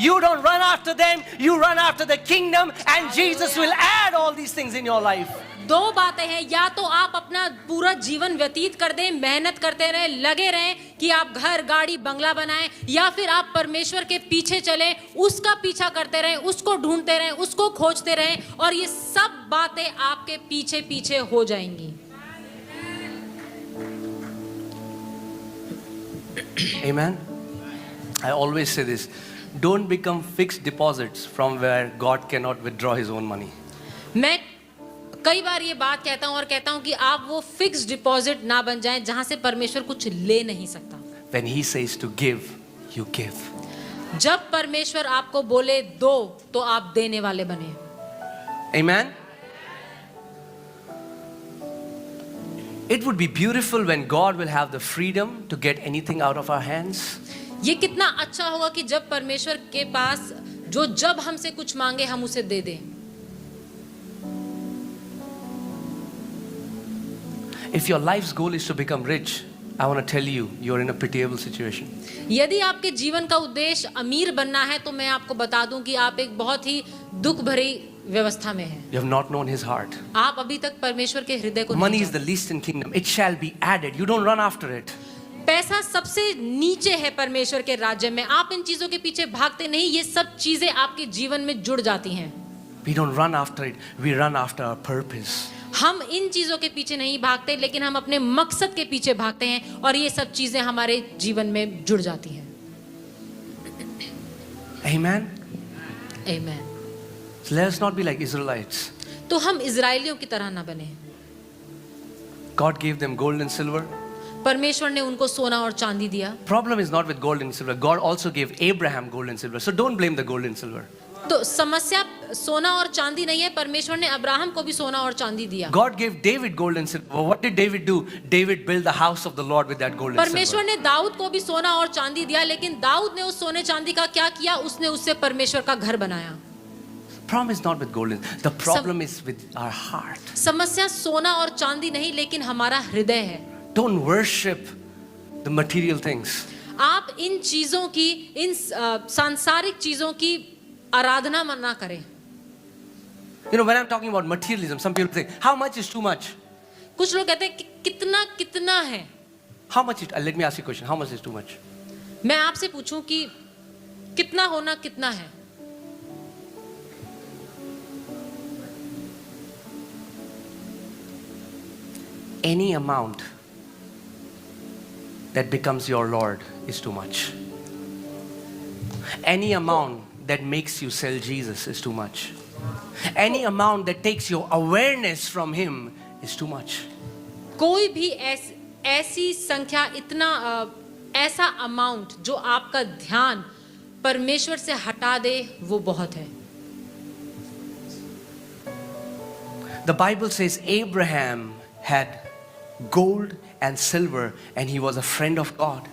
You don't run after them, you run after the kingdom, and Jesus will add all these things in your life. दो बातें हैं, या तो आप अपना पूरा जीवन व्यतीत कर दें, मेहनत करते रहें, लगे रहें कि आप घर, गाड़ी, बंगला बनाएं, या फिर आप परमेश्वर के पीछे चलें, उसका पीछा करते रहें, उसको ढूंढते रहें, उसको खोजते रहें, और ये सब बातें आपके पीछे पीछे हो जाएंगी। Amen. I always say this. Don't become fixed deposits from where God cannot withdraw His own money. मैं कई बार ये बात कहता हूँ और कहता हूँ कि आप वो फिक्स डिपॉजिट ना बन जाएं जहां से परमेश्वर कुछ ले नहीं सकता। When He says to give, you give. जब परमेश्वर आपको बोले दो, तो आप देने वाले बने। Amen. It would be beautiful when God will have the freedom to get anything out of our hands. ये कितना अच्छा होगा कि जब परमेश्वर के पास जब हमसे कुछ मांगे हम उसे दे दें। If your life's goal is to become rich, I want to tell you, you're in a pitiable situation. यदि आपके जीवन का उद्देश्य अमीर बनना है तो मैं आपको बता दूं कि आप एक बहुत ही दुख भरी व्यवस्था में हैं। You have not known His heart. आप अभी तक परमेश्वर के हृदय को Money नहीं is the जानते। least in kingdom. It shall be added. You don't run after it. पैसा सबसे नीचे है परमेश्वर के राज्य में। आप इन चीजों के पीछे भागते नहीं, ये सब चीजें आपके जीवन में जुड़ जाती हैं। We don't run after it. We run after our purpose. हम इन चीजों के पीछे नहीं भागते, लेकिन हम अपने मकसद के पीछे भागते हैं, और ये सब चीजें हमारे जीवन में जुड़ जाती हैं। Amen. आमीन। So let us not be like Israelites. तो हम इजरायलियों की तरह ना बने। God gave them gold and silver. परमेश्वर ने उनको सोना और चांदी दिया। Problem is not with gold and silver. God also gave Abraham gold and silver. So don't blame the gold and silver. तो समस्या सोना और चांदी नहीं है, परमेश्वर ने अब्राहम को भी सोना और चांदी दिया। God gave David gold and silver. Well, what did David do? David built the house of the Lord with that gold and परमेश्वर silver. ने दाऊद को भी सोना और चांदी दिया, लेकिन दाऊद ने उस सोने चांदी का क्या किया? उसने उससे परमेश्वर का घर बनाया। Problem is not with gold. The problem is with our heart. समस्या सोना और चांदी नहीं, लेकिन हमारा हृदय है। Don't worship the material things. आप इन चीजों की, इन सांसारिक चीजों की आराधना ना करें। You know, when I'm talking about materialism, some people say, how much is too much? कुछ लोग कहते हैं कि कितना कितना है। How much is, let me ask you a question. How much is too much? मैं आपसे पूछूं कि कितना होना कितना है? Any amount that becomes your Lord is too much. Any amount that makes you sell Jesus is too much. Any amount that takes your awareness from Him is too much. कोई भी ऐसी संख्या, इतना ऐसा अमाउंट जो आपका ध्यान परमेश्वर से हटा दे, वो बहुत है। The Bible says Abraham had gold and silver and he was a friend of God.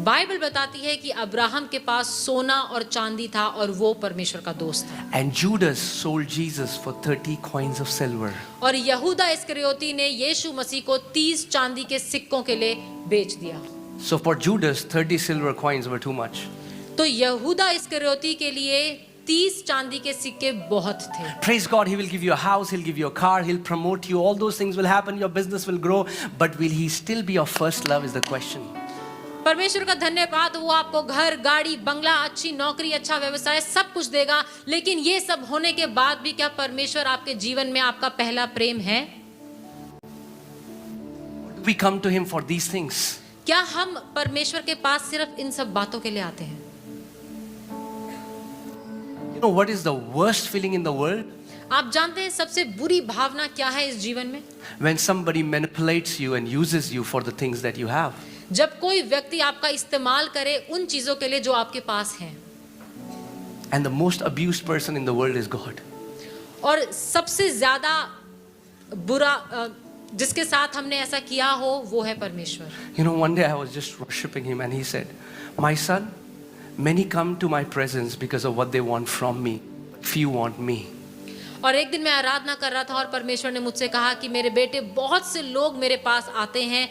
Bible बताती है कि अब्राहम के पास सोना और चांदी था और वो परमेश्वर का दोस्त था। And Judas sold Jesus for 30 coins of silver. और यहूदा इस्करियोती ने यीशु मसीह को 30 चांदी के सिक्कों के लिए बेच दिया। So for Judas, 30 silver coins were too much. तो यहूदा इस्करियोती के लिए 30 चांदी के सिक्के बहुत थे। Praise God, He will give you a house, He'll give you a car, He'll promote you, all those things will happen, your business will grow, but will He still be your first love is the question. परमेश्वर का धन्यवाद, वो आपको घर, गाड़ी, बंगला, अच्छी नौकरी, अच्छा व्यवसाय सब कुछ देगा, लेकिन ये सब होने के बाद भी क्या परमेश्वर आपके जीवन में आपका पहला प्रेम है? We come to Him for these things. क्या हम परमेश्वर के पास सिर्फ इन सब बातों के लिए आते हैं? You know what is the worst feeling in the world? आप जानते हैं सबसे बुरी भावना क्या है इस जीवन में? When somebody manipulates you and uses you for the things that you have. जब कोई व्यक्ति आपका इस्तेमाल करे उन चीजों के लिए जो आपके पास हैं। And the most abused person in the world is God. और सबसे ज्यादा बुरा जिसके साथ हमने ऐसा किया हो वो है परमेश्वर। You know, one day I was just worshiping Him and He said, "My son, many come to my presence because of what they want from me, but few want me." और एक दिन मैं आराधना कर रहा था और परमेश्वर ने मुझसे कहा कि मेरे बेटे, बहुत से लोग मेरे पास आते हैं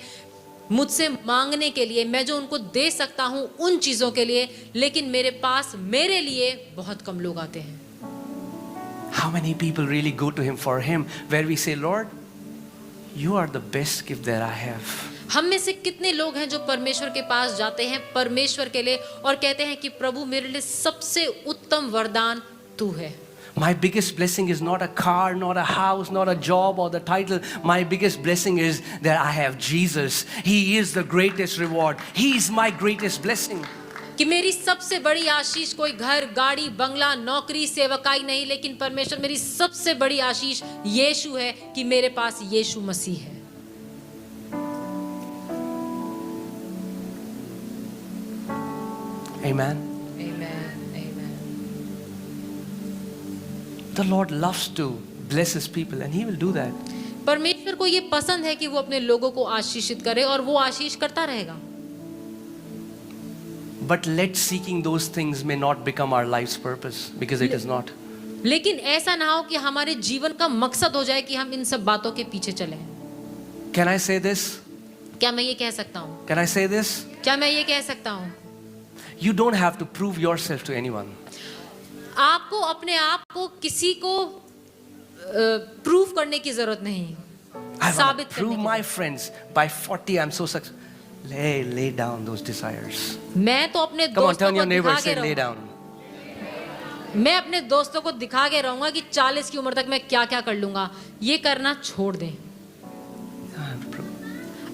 मुझसे मांगने के लिए, मैं जो उनको दे सकता हूँ उन चीजों के लिए, लेकिन मेरे पास मेरे लिए बहुत कम लोग आते हैं। How many people really go to Him for Him, where we say, "Lord, you are the best gift that I have." हम में से कितने लोग हैं जो परमेश्वर के पास जाते हैं परमेश्वर के लिए और कहते हैं कि प्रभु मेरे लिए सबसे उत्तम वरदान तू है। My biggest blessing is not a car, not a house, not a job or the title. My biggest blessing is that I have Jesus. He is the greatest reward. He is my greatest blessing. कि मेरी सबसे बड़ी आशीष कोई घर, गाड़ी, बंगला, नौकरी, सेवकाई नहीं, लेकिन परमेश्वर मेरी सबसे बड़ी आशीष यीशु है कि मेरे पास यीशु मसीह है। Amen. The Lord loves to bless His people and He will do that. परमेश्वर को ये पसंद है कि वो अपने लोगों को आशीषित करे और वो आशीष करता रहेगा। But let seeking those things may not become our life's purpose, because it is not. लेकिन ऐसा ना हो कि हमारे जीवन का मकसद हो जाए कि हम इन सब बातों के पीछे चलें। Can I say this? क्या मैं ये कह सकता हूँ? Can I say this? क्या मैं ये कह सकता हूँ? You don't have to prove yourself to anyone. आपको अपने आप को किसी को प्रूव करने की जरूरत नहीं। I साबित want to करने prove की my friends by 40 I'm so successful. Lay down those desires. मैं तो अपने Come on, दोस्तों turn को your neighbor दिखा and के say lay रहूंगा। down. मैं अपने दोस्तों को दिखा के रहूंगा कि 40 की उम्र तक मैं क्या क्या कर लूंगा। ये करना छोड़ दें।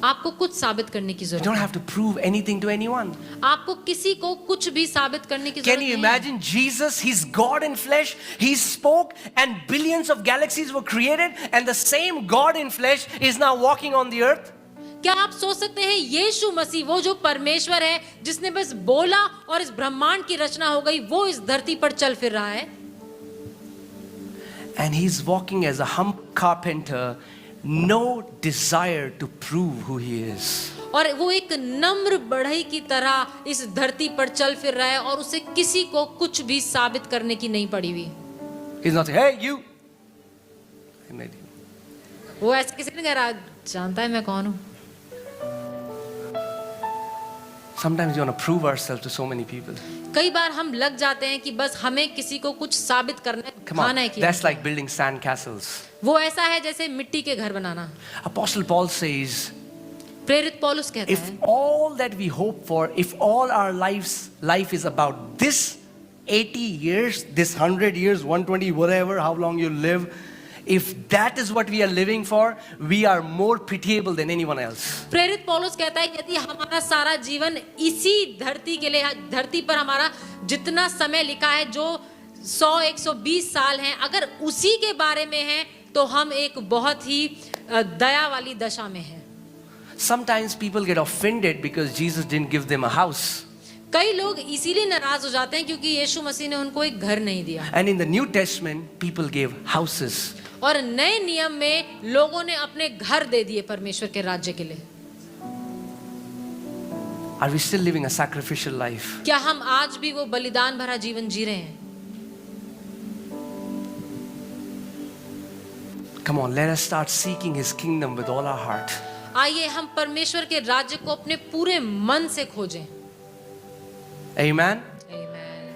आपको कुछ साबित करने की You जरूरत don't है। have to prove anything to anyone. आपको किसी को कुछ भी साबित करने की Can जरूरत you नहीं है। imagine Jesus? He's God in flesh. He spoke and billions of galaxies were created and the same God in flesh is now walking on the earth. क्या आप सोच सकते हैं यीशु मसीह वो जो परमेश्वर है जिसने बस बोला और इस ब्रह्मांड की रचना हो गई, वो इस धरती पर चल फिर रहा है? And he's walking as a humble carpenter, no desire to prove who he is. और वो एक नम्र बढ़ई की तरह इस धरती पर चल फिर रहा है और उसे किसी को कुछ भी साबित करने की नहीं पड़ी हुई। He's not saying, hey, you. I made you. वो ऐसे किसी ने कह रहा, जानता है मैं कौन हूँ? Sometimes we want to prove ourselves to so many people. कई बार हम लग जाते हैं कि बस हमें किसी को कुछ साबित करना Come on, खाना है कि that's like building sand castles. वो ऐसा है जैसे मिट्टी के घर बनाना। Apostle Paul says, प्रेरित पौलुस कहता if है, all that we hope for, if all our life is about this 80 years, this 100 years, 120, whatever, how long you live, if that is what we are living for, we are more pitiable than anyone else. प्रेरित पौलुस कहता है यदि हमारा सारा जीवन इसी धरती के लिए, धरती पर हमारा जितना समय लिखा है जो 100-120 साल हैं, अगर उसी के बारे में है तो हम एक बहुत ही दया वाली दशा में हैं। Sometimes people get offended because Jesus didn't give them a house. कई लोग इसीलिए नाराज हो जाते हैं क्योंकि यीशु मसीह ने उनको एक घर नहीं दिया। And in the New Testament, people gave houses. और नए नियम में लोगों ने अपने घर दे दिए परमेश्वर के राज्य के लिए। Are we still living a sacrificial life? क्या हम आज भी वो बलिदान भरा जीवन जी रहे हैं? Come on, let us start seeking His kingdom with all our heart. आइए हम परमेश्वर के राज्य को अपने पूरे मन से खोजें। Amen. Amen.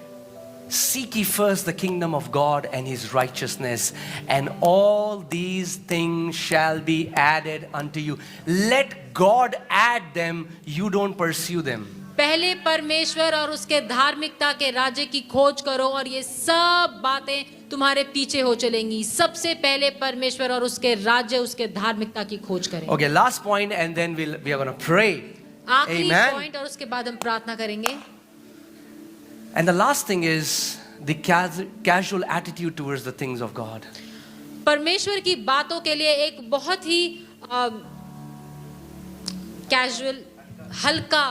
Seek ye first the kingdom of God and His righteousness, and all these things shall be added unto you. Let God add them, you don't pursue them. पहले परमेश्वर और उसके धार्मिकता के राज्य की खोज करो और ये सब बातें तुम्हारे पीछे हो चलेंगी। सबसे पहले परमेश्वर और उसके राज्य, उसके धार्मिकता की खोज करें। Okay, last point, and then we are going to pray. आखिरी Amen. पॉइंट और उसके बाद हम प्रार्थना करेंगे। And the last thing is the casual attitude towards the things of God. परमेश्वर की बातों के लिए एक बहुत ही कैजुअल, हल्का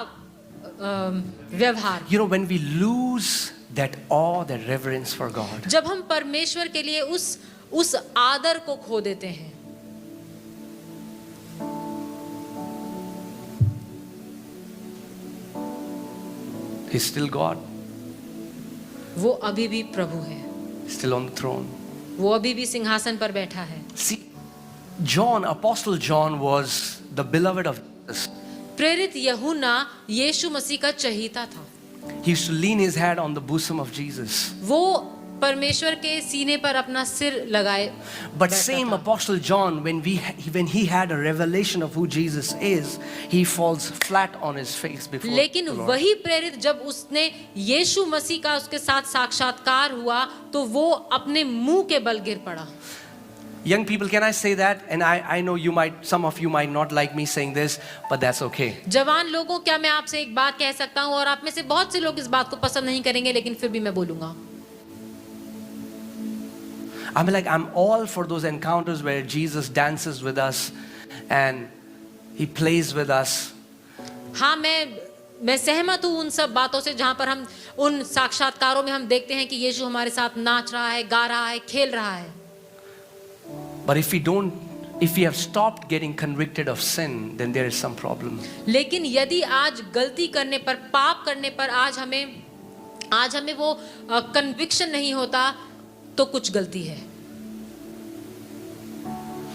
व्यवहार। You know, when we lose that awe, that reverence for God, जब हम परमेश्वर के लिए उस आदर को खो देते हैं, He's still God, वो अभी भी प्रभु है, still on the throne. वो अभी भी सिंहासन पर बैठा है। See, John, Apostle John was the beloved of Jesus. प्रेरित यूहन्ना यीशु मसीह का चहीता था। He used to lean his head on the bosom of Jesus. वो परमेश्वर के सीने पर अपना सिर लगाए But बैठा same था। Apostle John, when he had a revelation of who Jesus is, he falls flat on his face before लेकिन the Lord. वही प्रेरित जब उसने यीशु मसीह का उसके साथ साक्षात्कार हुआ तो वो अपने मुंह के बल गिर पड़ा। Young people, can I say that? And I know some of you might not like me saying this, but that's okay. जवान लोगों, क्या मैं आपसे एक बात कह सकता हूँ और आप में से बहुत से लोग इस बात को पसंद नहीं करेंगे, लेकिन फिर भी मैं बोलूंगा। I'm all for those encounters where Jesus dances with us and He plays with us. हाँ, मैं सहमत हूँ उन सब बातों से जहाँ पर हम उन साक्षात्कारों में हम देखते हैं कि यीशु हमारे साथ नाच रहा है, गा रहा है, खेल रहा है। But if we have stopped getting convicted of sin, then there is some problem. लेकिन यदि आज गलती करने पर, पाप करने पर आज हमें वो कन्विक्शन नहीं होता तो कुछ गलती है।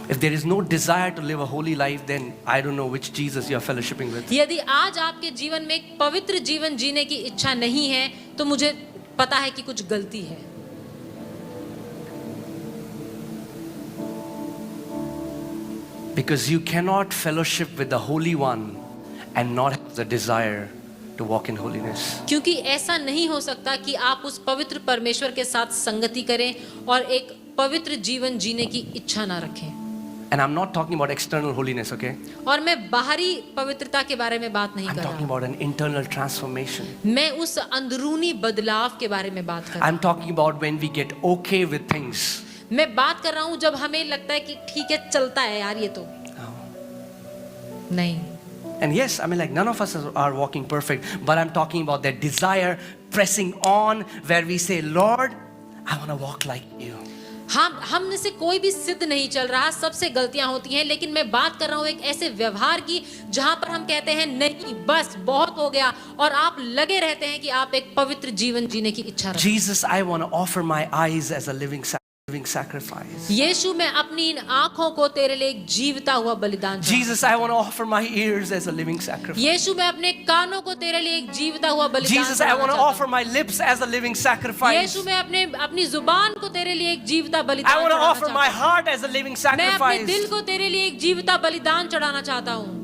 If there is no desire to live a holy life, then I don't know which Jesus you are fellowshipping with. यदि आज आपके जीवन में एक पवित्र जीवन जीने की इच्छा नहीं है तो मुझे पता है कि कुछ गलती है। Because you cannot fellowship with the Holy One and not have the desire to walk in holiness. क्योंकि ऐसा नहीं हो सकता कि आप उस पवित्र परमेश्वर के साथ संगति करें और एक पवित्र जीवन जीने की इच्छा ना रखें। And I'm not talking about external holiness, okay? और मैं बाहरी पवित्रता के बारे में बात नहीं I'm कर talking रहा, about an internal transformation. मैं उस अंदरूनी बदलाव के बारे में बात कर रहा I'm talking about when we get okay with things. हूँ। मैं बात कर रहा हूँ जब हमें लगता है कि ठीक है, चलता है यार ये तो। नहीं। And yes, I mean, like, none of us are walking perfect, but I'm talking about that desire pressing on where we say, Lord, I want to walk like you. हम में से कोई भी सिद्ध नहीं चल रहा, सबसे गलतियां होती हैं, लेकिन मैं बात कर रहा हूं एक ऐसे व्यवहार की जहां पर हम कहते हैं नहीं बस बहुत हो गया, और आप लगे रहते हैं कि आप एक पवित्र जीवन जीने की इच्छा रखते हैं। Jesus, I want to offer my eyes as a living sacrifice. यीशु, मैं अपनी इन आंखों को तेरे लिए एक जीवता हुआ बलिदान चढ़ाऊं। Jesus, I want to offer my ears as a living sacrifice. यीशु, मैं अपने कानों को तेरे लिए एक जीवता हुआ बलिदान Jesus, I want to चढ़ाना offer चाहता my lips as a living हूं। sacrifice. यीशु, मैं अपनी जुबान को तेरे लिए एक जीवता बलिदान I want to चढ़ाना offer चाहता my हूं। heart as a living मैं अपने दिल sacrifice. को तेरे लिए एक जीवता बलिदान चढ़ाना चाहता हूँ।